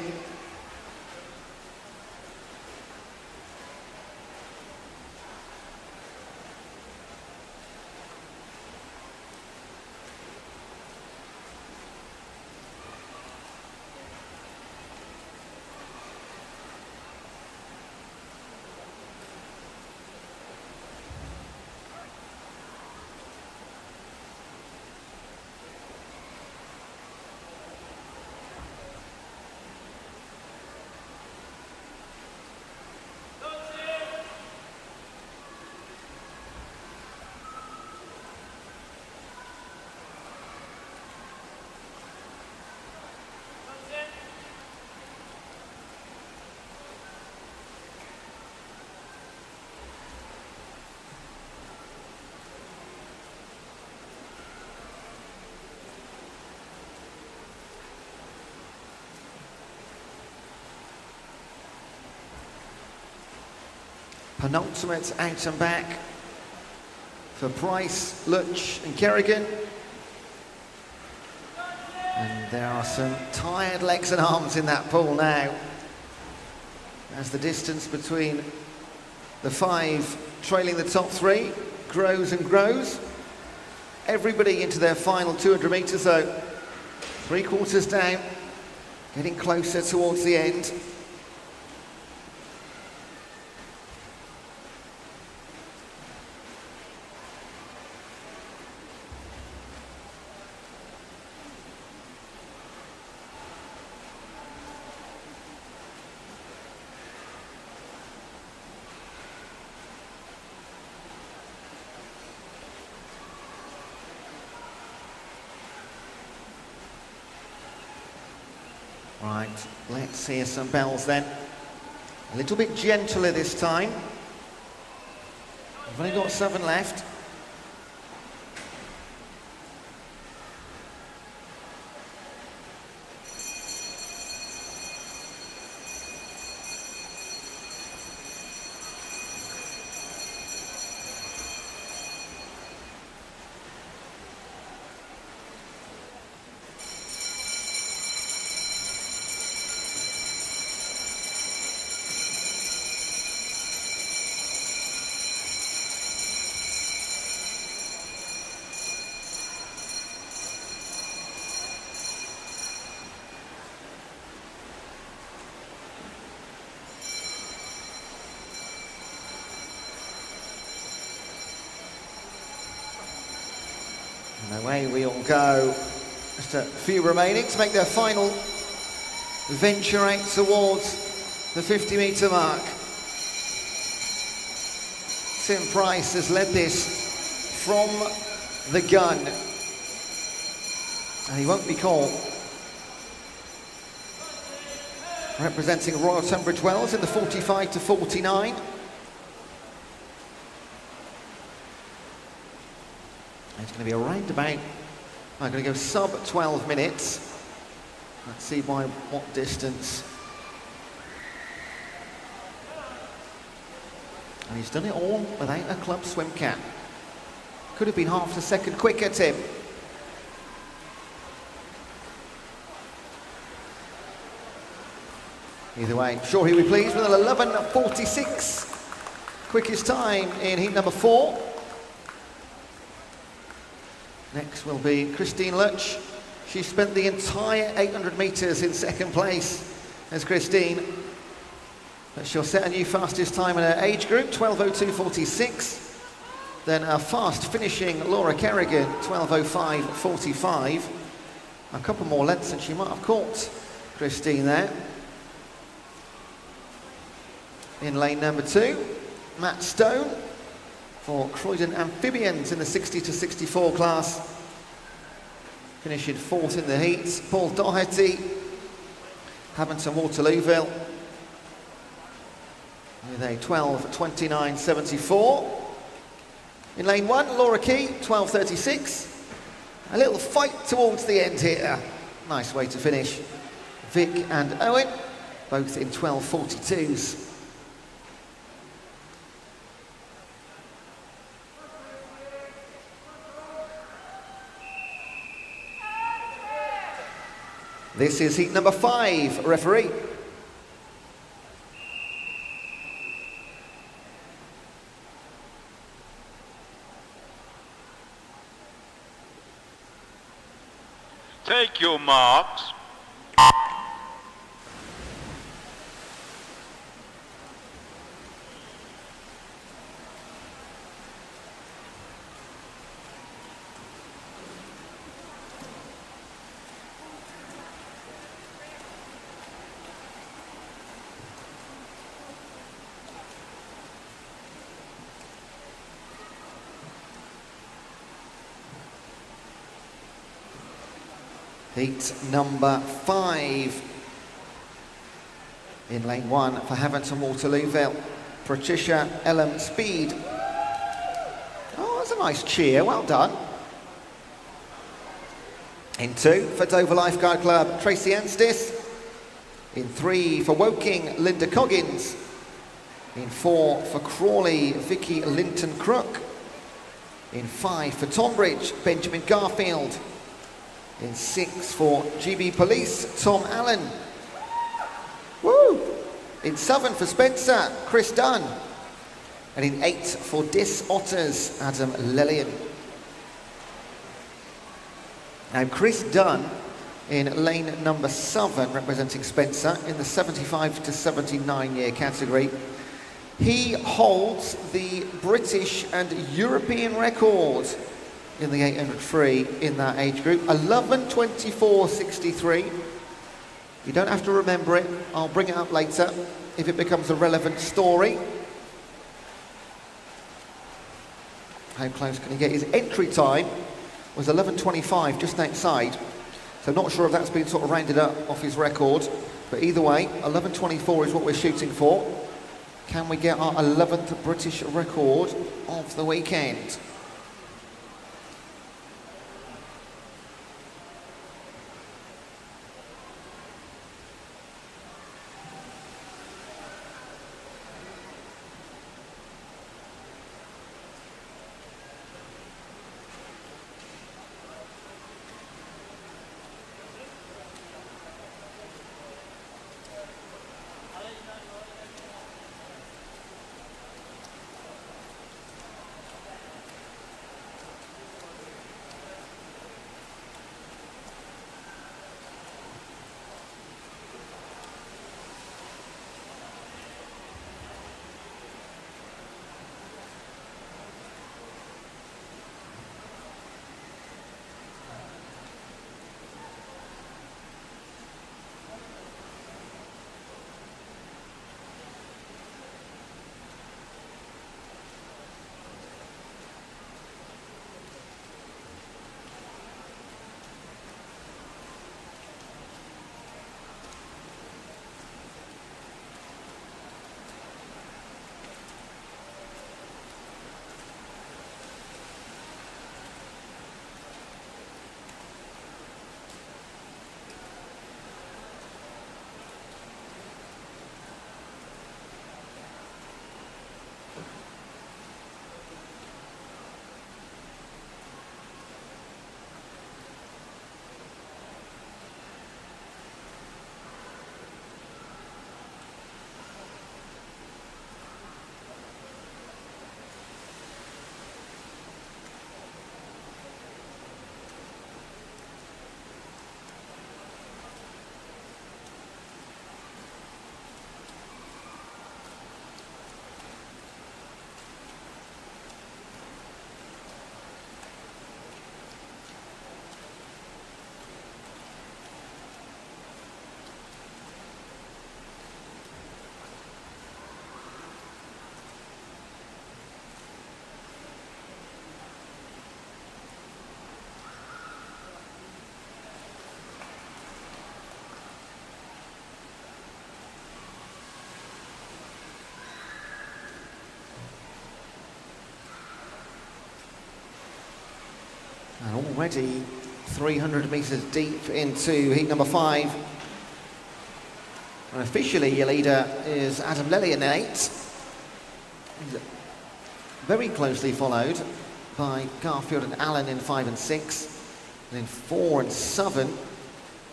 Penultimate out and back for Price, Lutch and Kerrigan. And there are some tired legs and arms in that pool now, as the distance between the 5 trailing the top 3 grows and grows. Everybody into their final 200 metres though. 3/4 down, getting closer towards the end. Right, let's hear some bells then. A little bit gentler this time. We've only got 7 left. And away we all go. Just a few remaining to make their final venture out towards the 50-metre mark. Tim Price has led this from the gun. And he won't be caught. Representing Royal Tunbridge Wells in the 45 to 49. It's going to be around about, I'm going to go sub 12 minutes. Let's see by what distance. And he's done it all without a club swim cap. Could have been half a second quicker, Tim. Either way, sure he'll be pleased with an 11:46. Quickest time in heat number 4. Next will be Christine Lutch. She spent the entire 800 metres in second place as Christine. But she'll set a new fastest time in her age group, 12:02.46. Then a fast finishing Laura Kerrigan, 12:05.45. A couple more lengths and she might have caught Christine there. In lane number 2, Matt Stone for Croydon Amphibians in the 60 to 64 class. Finishing 4th in the heats. Paul Doherty, Hampton Waterlooville with a 12:29.74. In lane 1, Laura Key, 12:36. A little fight towards the end here. Nice way to finish. Vic and Owen, both in 12:42s. This is heat number 5, referee. Take your marks. Heat number 5. In lane 1 for Hampton Waterlooville, Patricia Ellen Speed. Oh, that's a nice cheer, well done. In 2 for Dover Lifeguard Club, Tracy Anstis. In 3 for Woking, Linda Coggins. In 4 for Crawley, Vicky Linton Crook. In 5 for Tonbridge, Benjamin Garfield. In 6 for GB Police, Tom Allen. Woo! In 7 for Spencer, Chris Dunn. And in 8 for Dis Otters, Adam Lillian. Now Chris Dunn in lane number 7, representing Spencer in the 75 to 79 year category. He holds the British and European record in the 800 free in that age group, 11:24.63. You don't have to remember it, I'll bring it up later if it becomes a relevant story. How close can he get? His entry time was 11:25, just outside. So not sure if that's been sort of rounded up off his record, but either way, 11.24 is what we're shooting for. Can we get our 11th British record of the weekend? And already 300 metres deep into heat number 5. And officially your leader is Adam Lely in 8. He's very closely followed by Garfield and Allen in 5 and 6. And in 4 and 7,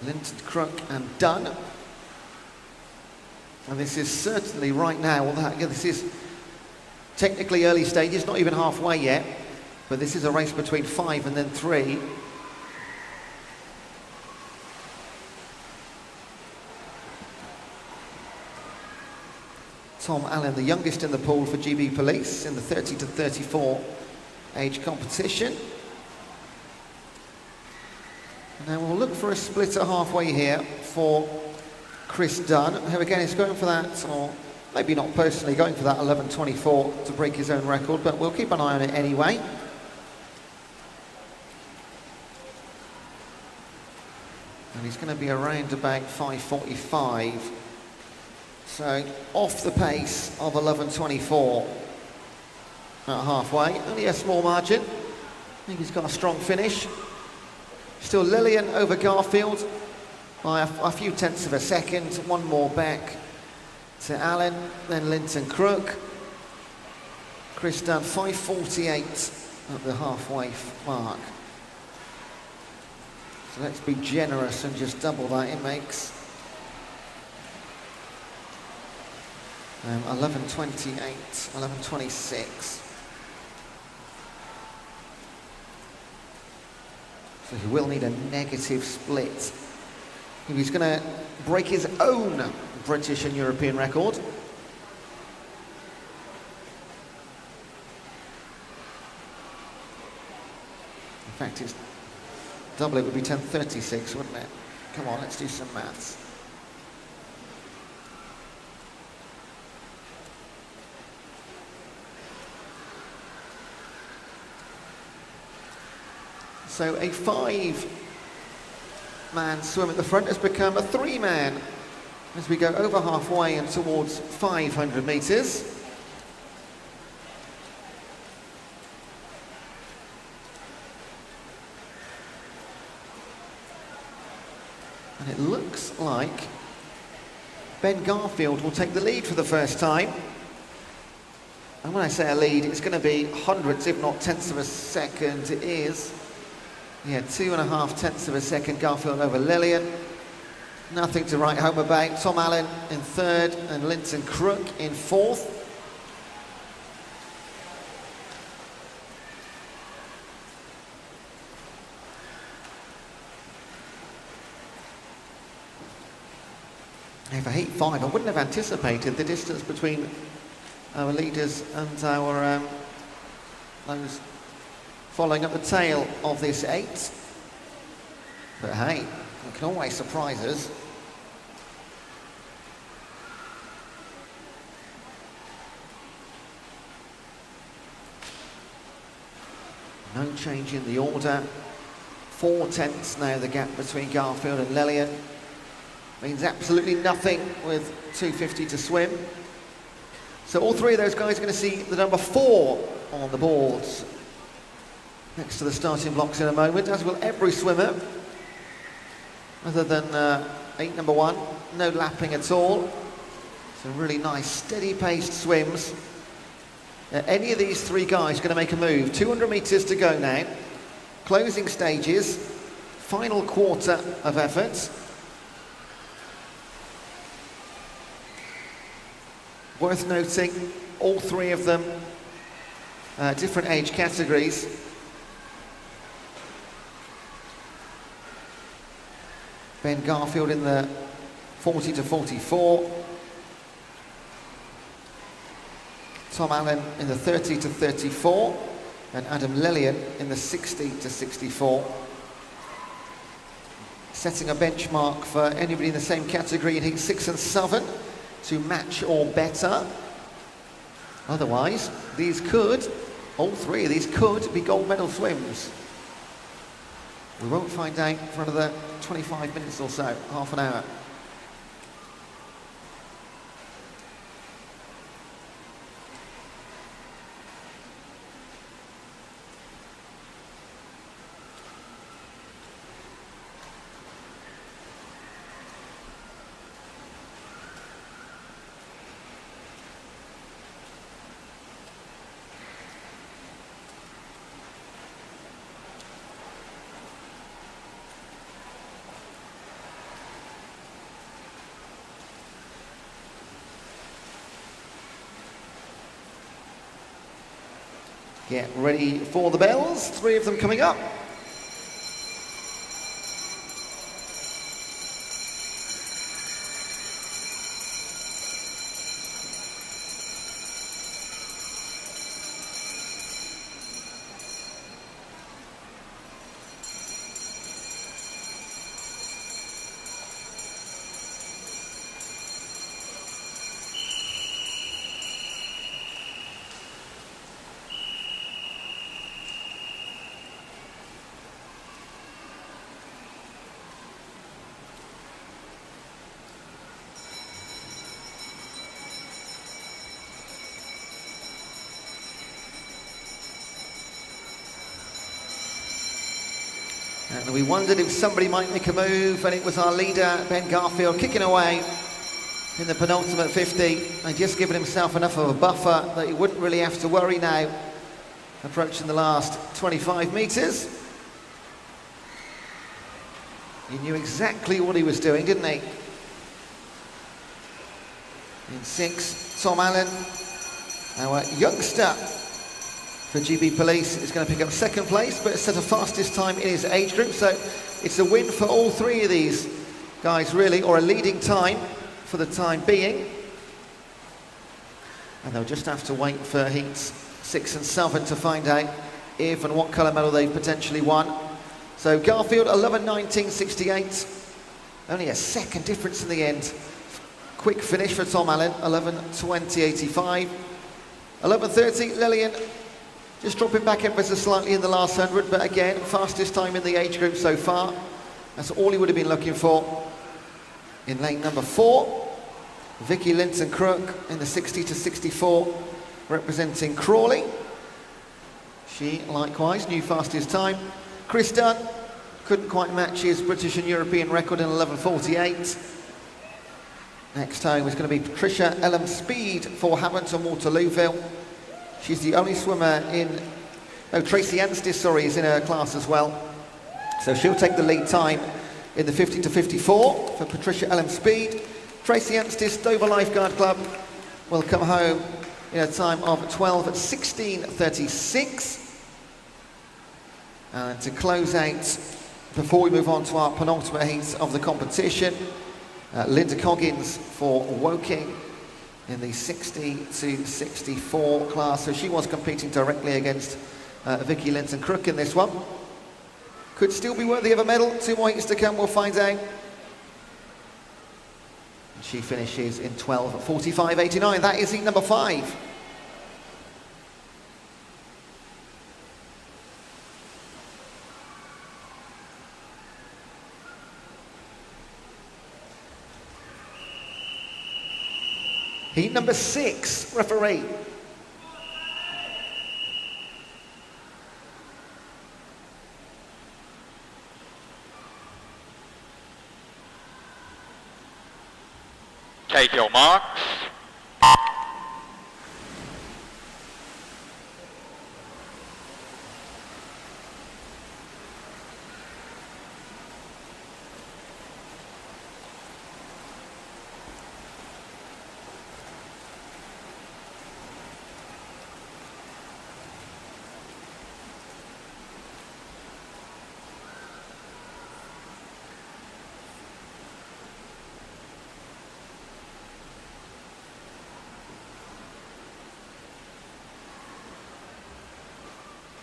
Linton, Crook and Dunn. And this is certainly right now, although this is technically early stages, not even halfway yet. But this is a race between 5 and then 3. Tom Allen, the youngest in the pool for GB Police in the 30 to 34 age competition. And now we'll look for a splitter halfway here for Chris Dunn, who again is going for that, or maybe not personally going for that 11.24 to break his own record, but we'll keep an eye on it anyway. And he's going to be around about 5.45. So off the pace of 11.24 at halfway. Only a small margin. I think he's got a strong finish. Still Lillian over Garfield by a few tenths of a second. One more back to Allen, then Linton Crook. Chris Dunn 5.48 at the halfway mark. So let's be generous and just double that. It makes 11.28, 11.26. So he will need a negative split if he's going to break his own British and European record. In fact, it's double it would be 10.36, wouldn't it? Come on, let's do some maths. So a 5 man swim at the front has become a three-man as we go over halfway and towards 500 metres. And it looks like Ben Garfield will take the lead for the first time. And when I say a lead, it's going to be hundredths, if not tenths of a second. It is. Yeah, 2.5 tenths of a second, Garfield over Lillian. Nothing to write home about. Tom Allen in third and Linton Crook in fourth. Now for heat 5, I wouldn't have anticipated the distance between our leaders and our those following up the tail of this 8. But hey, it can always surprise us. No change in the order. 4 tenths now the gap between Garfield and Lillian. Means absolutely nothing with 2:50 to swim. So all three of those guys are going to see the number 4 on the boards next to the starting blocks in a moment, as will every swimmer, other than 8 number 1. No lapping at all. So really nice, steady-paced swims. Any of these 3 guys are going to make a move. 200 metres to go now. Closing stages, final quarter of effort. Worth noting, all 3 of them, different age categories. Ben Garfield in the 40 to 44. Tom Allen in the 30 to 34. And Adam Lillian in the 60 to 64. Setting a benchmark for anybody in the same category in heat 6 and 7 to match or better. Otherwise, these could, all 3 of these could be gold medal swims. We won't find out for another 25 minutes or so, half an hour. Get ready for the bells, 3 of them coming up. And we wondered if somebody might make a move, and it was our leader, Ben Garfield, kicking away in the penultimate 50, and just giving himself enough of a buffer that he wouldn't really have to worry now, approaching the last 25 metres. He knew exactly what he was doing, didn't he? In 6, Tom Allen, our youngster for GB Police, is going to pick up 2nd place, but set a fastest time in his age group, so it's a win for all 3 of these guys, really, or a leading time for the time being. And they'll just have to wait for heats 6 and 7 to find out if and what colour medal they've potentially won. So Garfield, 11.19.68, only a second difference in the end. Quick finish for Tom Allen, 11.20.85. 11.30, Lillian, just dropping back ever so slightly in the last 100, but again, fastest time in the age group so far. That's all he would have been looking for. In lane number 4, Vicky Linton Crook in the 60 to 64, representing Crawley. She likewise knew fastest time. Chris Dunn couldn't quite match his British and European record in 11:48. Next home is going to be Patricia Ellen Speed for Hampton Waterlooville. She's the only swimmer in, Tracy Anstis, sorry, is in her class as well. So she'll take the lead time in the 50 to 54 for Patricia Ellen Speed. Tracy Anstis, Dover Lifeguard Club, will come home in a time of 12:16:36. And to close out, before we move on to our penultimate heat of the competition, Linda Coggins for Woking in the 60 to 64 class. So she was competing directly against Vicky Linton Crook in this one. Could still be worthy of a medal. 2 more heats to come, we'll find out. She finishes in 12:45:89. That is heat number 5. Heat number 6, referee. Take your marks.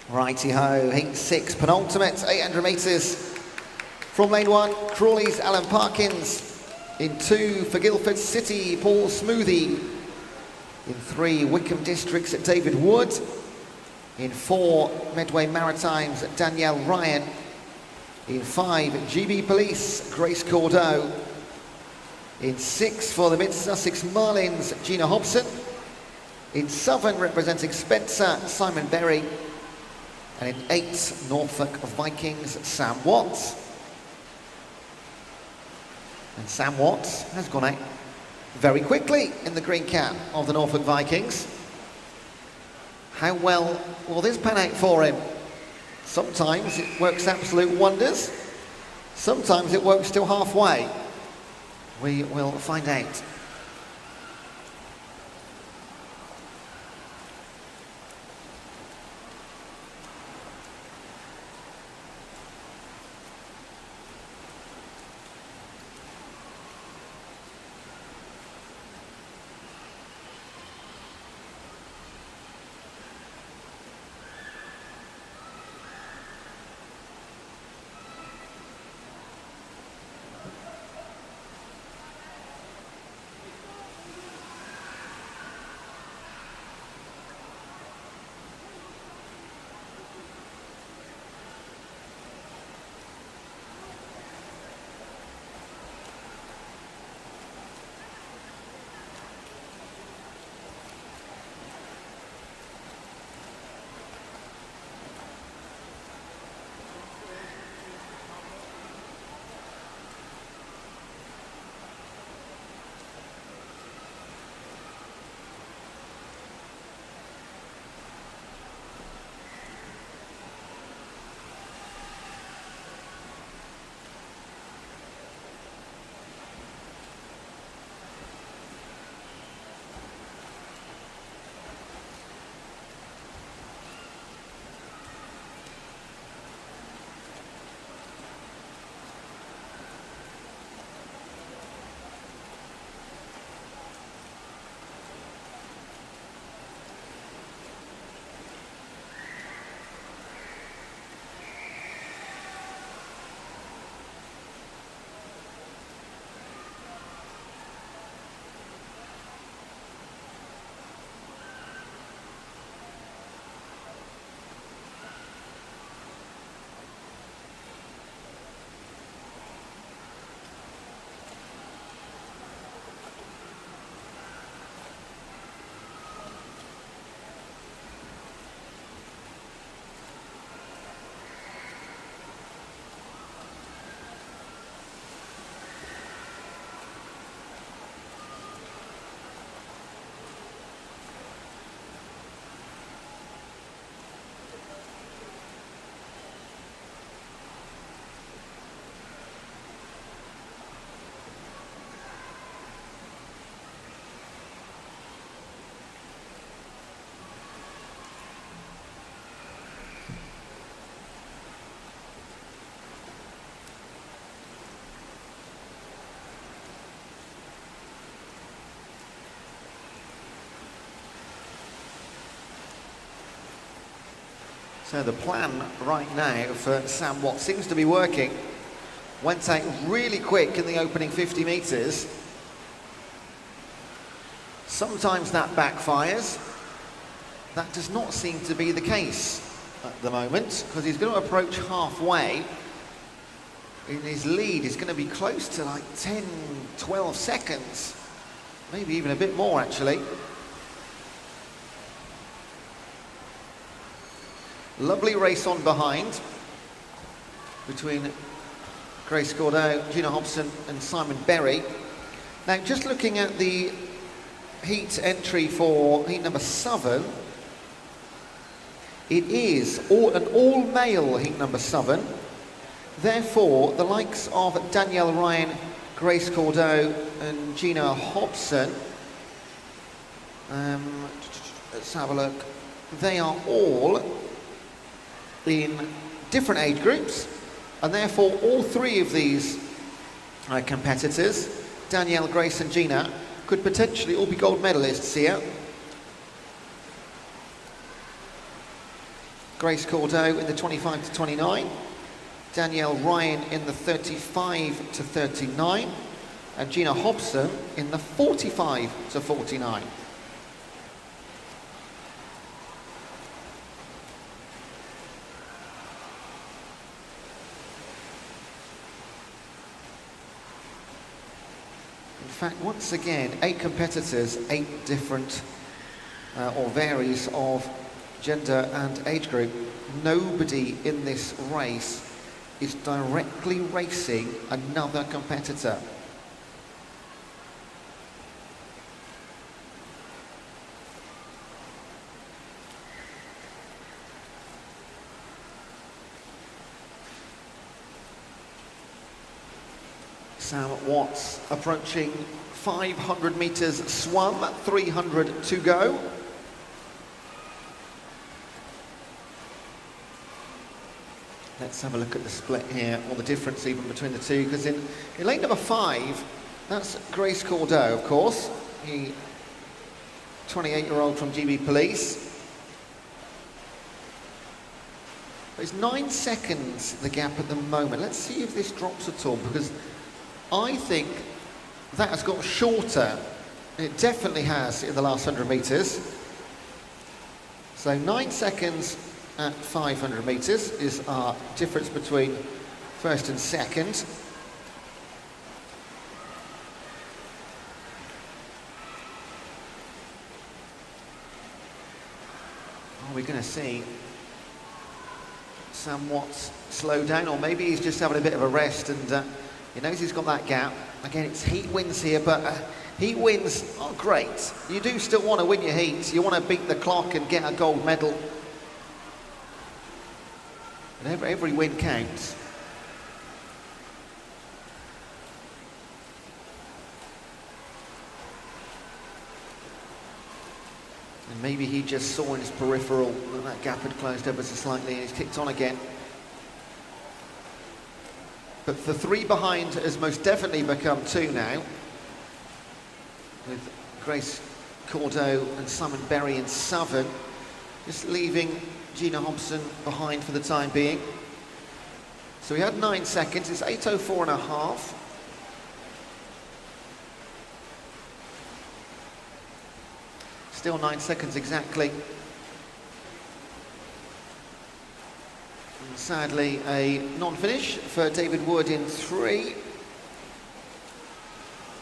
Righty-ho, heat 6, penultimate, 800 metres. From lane 1, Crawley's Alan Parkins. In 2, for Guildford City, Paul Smoothie. In 3, Wickham Districts at David Wood. In 4, Medway Maritimes at Danielle Ryan. In 5, GB Police, Grace Cordeau. In 6, for the Mid-Sussex Marlins, Gina Hobson. In 7, representing Spencer, Simon Berry. And in 8, Norfolk Vikings, Sam Watts. And Sam Watts has gone out very quickly in the green cap of the Norfolk Vikings. How well will this pan out for him? Sometimes it works absolute wonders. Sometimes it works till halfway. We will find out. So the plan right now for Sam Watt seems to be working. Went out really quick in the opening 50 metres. Sometimes that backfires. That does not seem to be the case at the moment, because he's going to approach halfway. In his lead is going to be close to like 10, 12 seconds. Maybe even a bit more, actually. Lovely race on behind between Grace Cordeau, Gina Hobson and Simon Berry. Now, just looking at the heat entry for heat number 7, it is an all-male heat number 7. Therefore, the likes of Danielle Ryan, Grace Cordeau and Gina Hobson, let's have a look, they are all in different age groups, and therefore all three of these competitors, Danielle, Grace and Gina, could potentially all be gold medalists here. Grace Cordeau in the 25 to 29, Danielle Ryan in the 35 to 39, and Gina Hobson in the 45 to 49. In fact, once again, 8 competitors, 8 different or varies of gender and age group. Nobody in this race is directly racing another competitor. Sam Watts approaching 500 metres swum, 300 to go. Let's have a look at the split here, or the difference even between the two, because in lane number 5, that's Grace Cordeau, of course, the 28-year-old from GB Police. It's 9 seconds, the gap at the moment. Let's see if this drops at all, because I think that has got shorter. It definitely has in the last 100 metres. So 9 seconds at 500 metres is our difference between first and second. Are we going to see Sam Watts slow down, or maybe he's just having a bit of a rest and he knows he's got that gap. Again, it's heat wins here, but heat wins are great. You do still want to win your heat. You want to beat the clock and get a gold medal. And every win counts. And maybe he just saw in his peripheral that that gap had closed ever so slightly and he's kicked on again. But the 3 behind has most definitely become 2 now, with Grace Cordeau and Simon Berry in 7, just leaving Gina Hobson behind for the time being. So we had 9 seconds, it's 8:04 and a half. Still 9 seconds exactly. And sadly, a non-finish for David Wood in 3.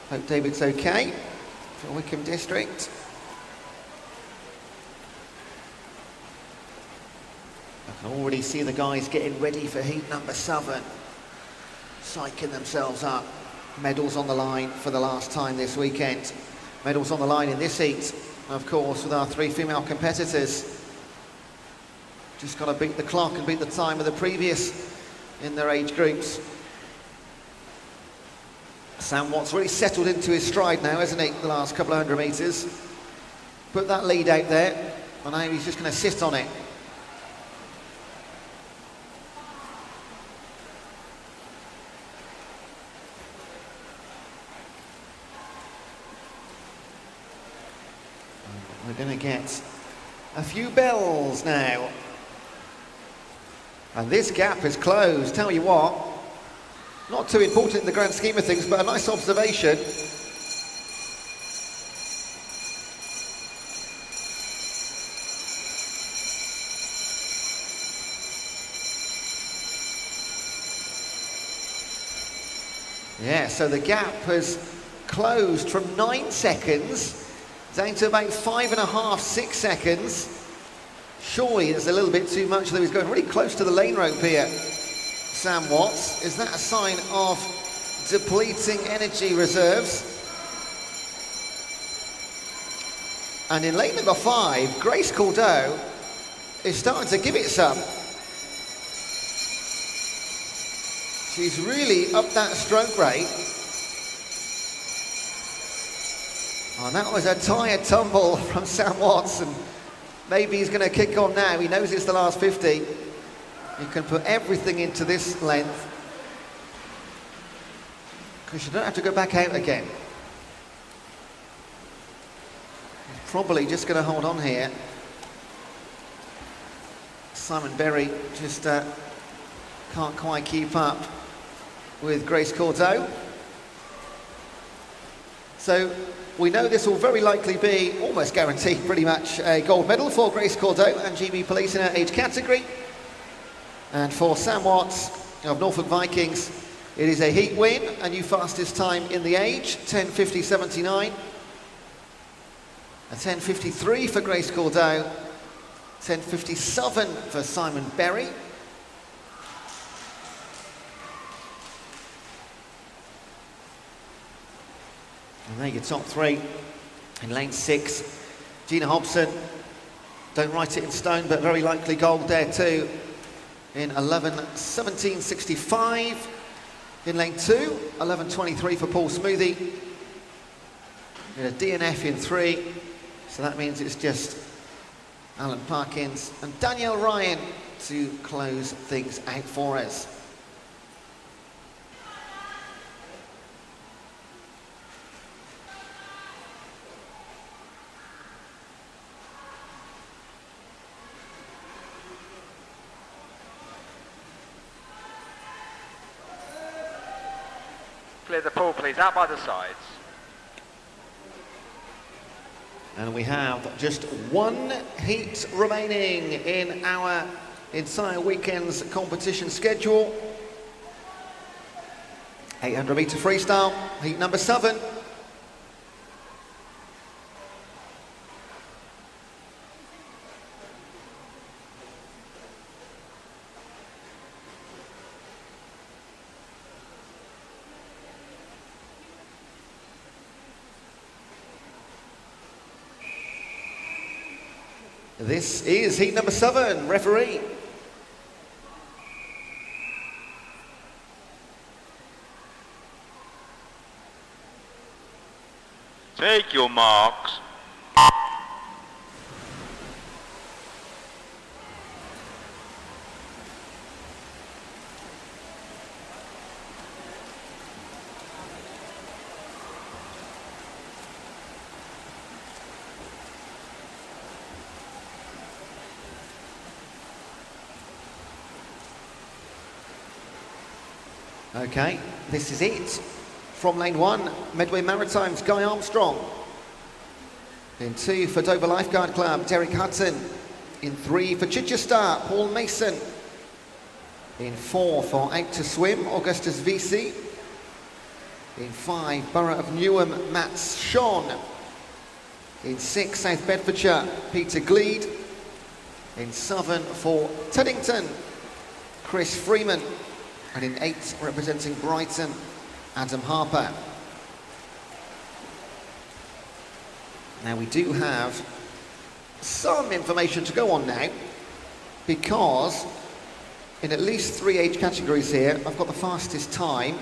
Hope David's okay for Wickham District. I can already see the guys getting ready for heat number 7, psyching themselves up. Medals on the line for the last time this weekend. Medals on the line in this heat, of course, with our 3 female competitors. Just got to beat the clock and beat the time of the previous in their age groups. Sam Watts really settled into his stride now, hasn't he, the last couple of 100 metres. Put that lead out there, and now he's just going to sit on it. We're going to get a few bells now. And this gap is closed. Tell you what, not too important in the grand scheme of things, but a nice observation. Yeah, so the gap has closed from 9 seconds down to about 5.5, 6 seconds. Surely it's a little bit too much, though he's going really close to the lane rope here. Sam Watts, is that a sign of depleting energy reserves? And in lane number 5, Grace Cordeau is starting to give it some. She's really upped that stroke rate. Oh, that was a tired tumble from Sam Watts, and maybe he's going to kick on now. He knows it's the last 50. You can put everything into this length, because you don't have to go back out again. He's probably just going to hold on here. Simon Berry just can't quite keep up with Grace Cordeau. So we know this will very likely be, almost guaranteed pretty much, a gold medal for Grace Cordeau and GB Police in her age category. And for Sam Watts of Norfolk Vikings, it is a heat win, a new fastest time in the age, 10:50.79. A 10:53 for Grace Cordeau, 10:57 for Simon Berry. And there your top 3. In lane 6, Gina Hobson. Don't write it in stone, but very likely gold there too. In 11:17.65. In lane 2, 11:23 for Paul Smoothie. In a DNF in 3. So that means it's just Alan Parkins and Danielle Ryan to close things out for us. Clear the pool, please, out by the sides. And we have just 1 heat remaining in our entire weekend's competition schedule. 800 metre freestyle, heat number 7. This is heat number 7, referee. Take your marks. Okay, this is it. From lane 1, Medway Maritime's Guy Armstrong. In 2 for Dover Lifeguard Club, Derek Hudson. In 3 for Chichester, Paul Mason. In 4 for Out to Swim, Augustus VC. In 5, Borough of Newham, Matt Sean. In 6, South Bedfordshire, Peter Gleed. In 7 for Teddington, Chris Freeman. And in 8, representing Brighton, Adam Harper. Now we do have some information to go on now, because in at least 3 age categories here, I've got the fastest time.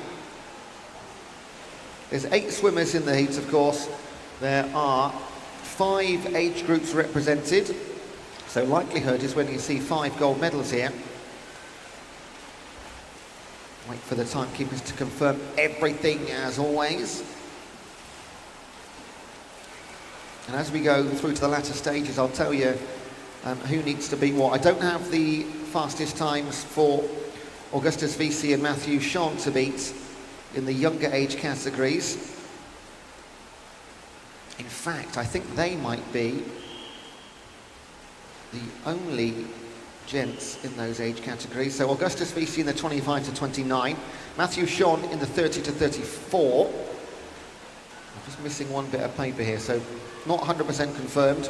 There's 8 swimmers in the heat, of course. There are 5 age groups represented. So likelihood is when you see 5 gold medals here. Wait for the timekeepers to confirm everything as always. And as we go through to the latter stages, I'll tell you and who needs to beat what. I don't have the fastest times for Augustus Vesey and Matthew Sean to beat in the younger age categories. In fact, I think they might be the only gents in those age categories. So Augustus Vesey in the 25 to 29, Matthew Sean in the 30 to 34. I'm just missing one bit of paper here, so not 100% confirmed,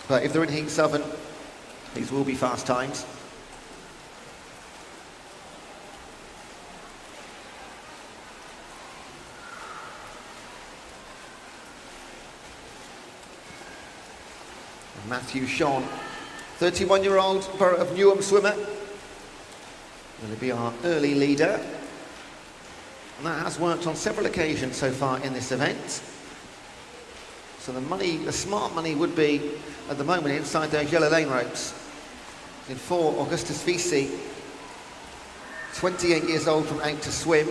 but if they're in heat 7, these will be fast times. And Matthew Sean, 31-year-old Borough of Newham swimmer, will be our early leader. And that has worked on several occasions so far in this event. So the smart money would be, at the moment, inside those yellow lane ropes. In 4, Augustus Vesey, 28 years old from out to swim.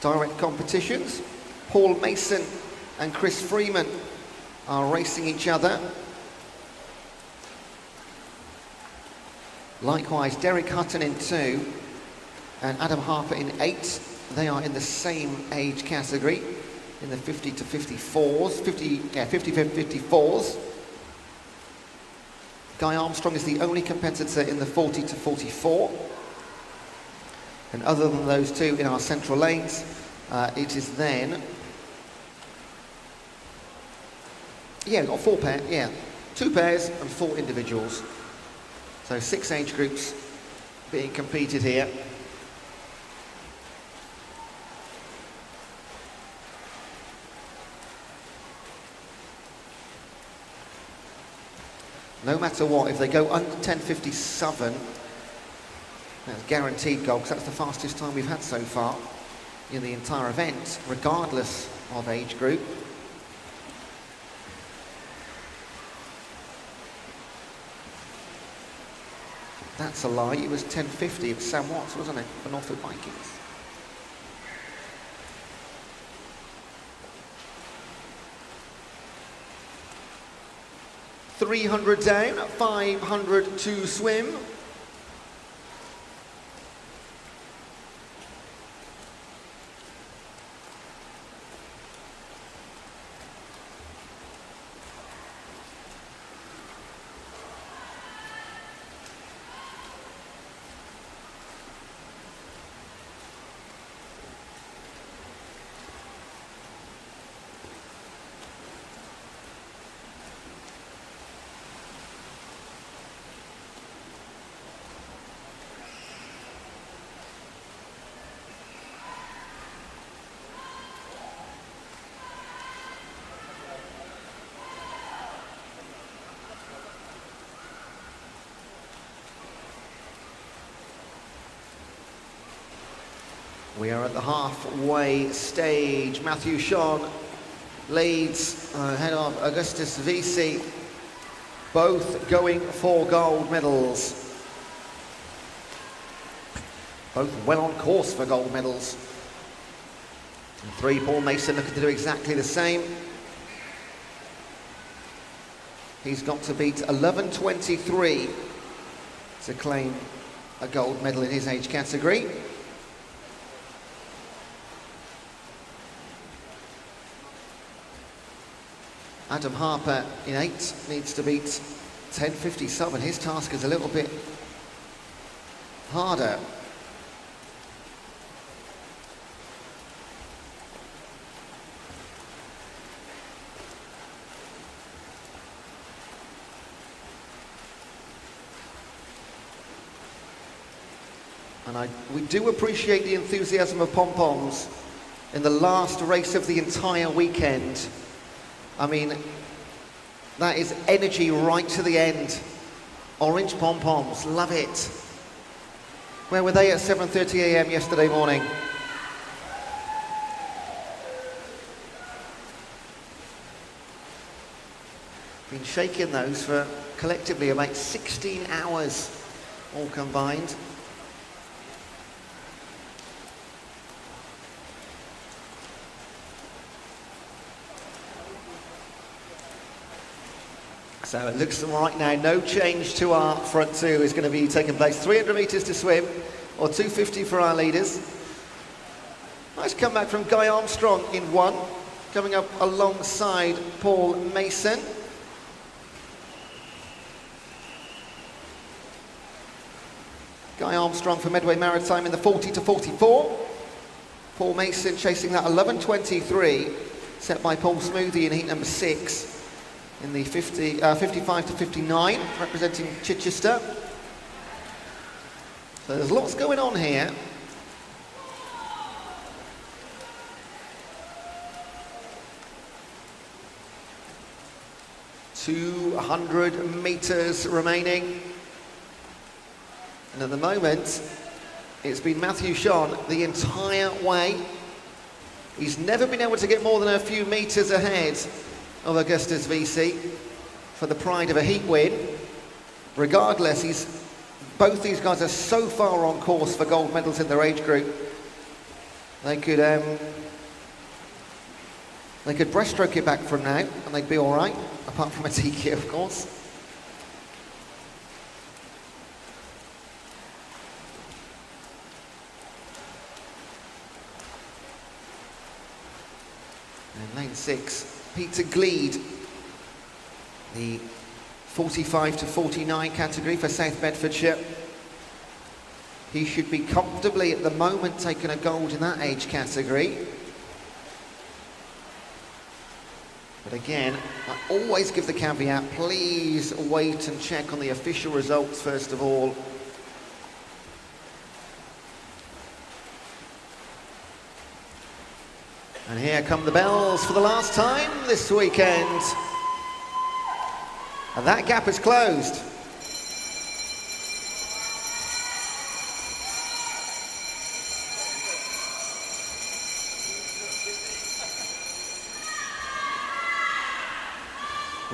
Direct competitions. Paul Mason and Chris Freeman are racing each other. Likewise, Derek Hutton in 2 and Adam Harper in 8. They are in the same age category, in the 50 to 54s, 50 to 54s. Guy Armstrong is the only competitor in the 40 to 44. And other than those two in our central lanes, it is then, we've got 4 pairs, 2 pairs and 4 individuals. So 6 age groups being competed here. No matter what, if they go under 10:57, that's guaranteed gold, because that's the fastest time we've had so far in the entire event, regardless of age group. That's a lie, it was 10:50, it was Sam Watts, wasn't it, for Norfolk Vikings. $300 down, 500 to swim. We are at the halfway stage. Matthew Sean leads ahead of Augustus Vesey, both going for gold medals. Both well on course for gold medals. And 3, Paul Mason looking to do exactly the same. He's got to beat 11:23 to claim a gold medal in his age category. Adam Harper in 8 needs to beat 10:57. His task is a little bit harder. And we do appreciate the enthusiasm of pom-poms in the last race of the entire weekend. I mean, that is energy right to the end. Orange pom-poms, love it. Where were they at 7:30 a.m. yesterday morning? Been shaking those for collectively about 16 hours, all combined. So it looks right now, no change to our front two is going to be taking place. 300 metres to swim, or 250 for our leaders. Nice comeback from Guy Armstrong in one, coming up alongside Paul Mason. Guy Armstrong for Medway Maritime in the 40 to 44. Paul Mason chasing that 11.23, set by Paul Smoothie in heat number 6. In the 55 to 59, representing Chichester. So there's lots going on here. "200 metres remaining. And at the moment, it's been Matthew Sean the entire way. He's never been able to get more than a few metres ahead of Augustus VC for the pride of a heat win. Regardless, both these guys are so far on course for gold medals in their age group. They could breaststroke it back from now, and they'd be all right, apart from a TQ, of course. And lane 6. Peter Gleed, the 45 to 49 category for South Bedfordshire. He should be comfortably at the moment taking a gold in that age category. But again, I always give the caveat, please wait and check on the official results first of all. And here come the bells for the last time this weekend. And that gap is closed.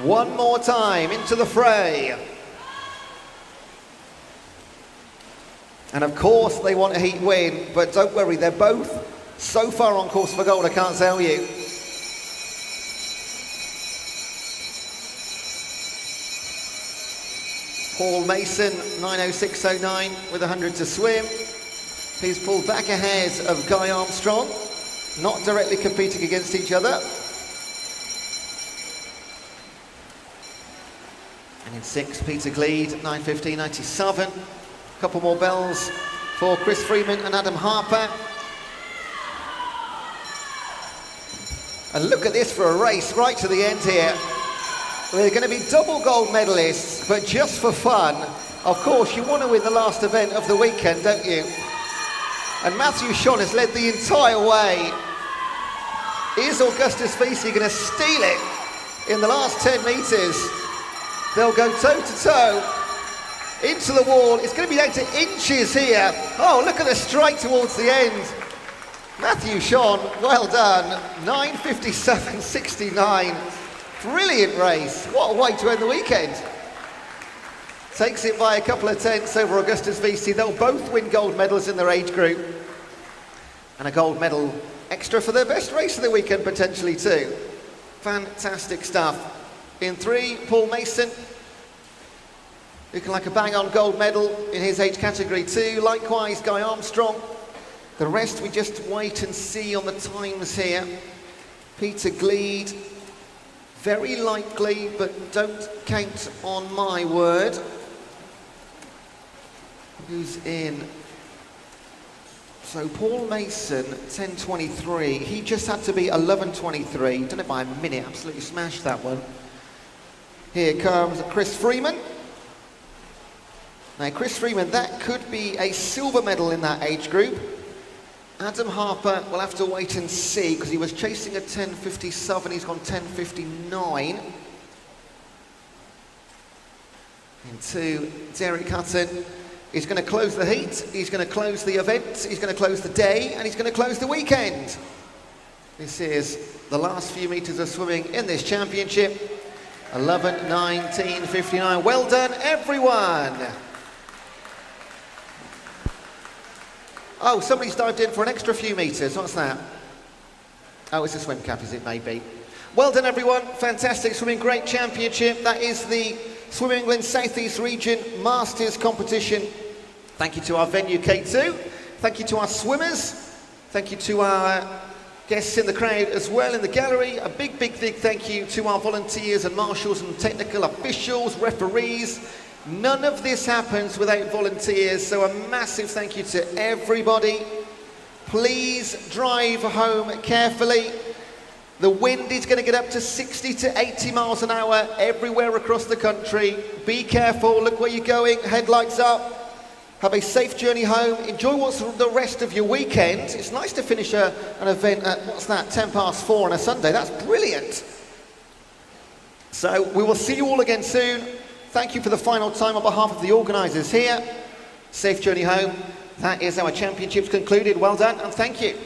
One more time into the fray. And of course they want a heat win, but don't worry, they're both so far on course for gold, I can't tell you. Paul Mason, 9:06.09 with 100 to swim. He's pulled back ahead of Guy Armstrong, not directly competing against each other. And in 6, Peter Gleed, 9:15.97. A couple more bells for Chris Freeman and Adam Harper. And look at this for a race right to the end here. We're going to be double gold medalists, but just for fun. Of course, you want to win the last event of the weekend, don't you? And Matthew Sean has led the entire way. Is Augustus VC going to steal it in the last 10 metres? They'll go toe to toe into the wall. It's going to be down to inches here. Oh, look at the strike towards the end. Matthew Sean, well done, 9:57.69. Brilliant race. What a way to end the weekend. Takes it by a couple of tenths over Augustus VC. They'll both win gold medals in their age group. And a gold medal extra for their best race of the weekend, potentially too. Fantastic stuff. In 3, Paul Mason, looking like a bang-on gold medal in his age category too. Likewise, Guy Armstrong. The rest we just wait and see on the times here. Peter Gleed, very likely, but don't count on my word. Who's in? So Paul Mason, 10:23. He just had to be 11:23. Done it by a minute, absolutely smashed that one. Here comes Chris Freeman. Now Chris Freeman, that could be a silver medal in that age group. Adam Harper, we'll have to wait and see, because he was chasing a 10:57, he's gone 10:59. In 2, Derek Hutton. He's going to close the heat, he's going to close the event, he's going to close the day, and he's going to close the weekend. This is the last few metres of swimming in this championship. 11:19.59. Well done, everyone. Oh, somebody's dived in for an extra few metres. What's that? Oh, it's a swim cap, as it may be. Well done everyone, fantastic swimming, great championship. That is the Swim England South East Region Masters competition. Thank you to our venue K2, thank you to our swimmers, thank you to our guests in the crowd as well in the gallery. A big thank you to our volunteers and marshals and technical officials, referees. None of this happens without volunteers, so a massive thank you to everybody. Please drive home carefully. The wind is going to get up to 60 to 80 miles an hour everywhere across the country. Be careful, look where you're going, headlights up. Have a safe journey home. Enjoy what's the rest of your weekend. It's nice to finish an event at, 4:10 on a Sunday. That's brilliant. So we will see you all again soon. Thank you for the final time on behalf of the organisers here. Safe journey home. That is our championships concluded. Well done and thank you.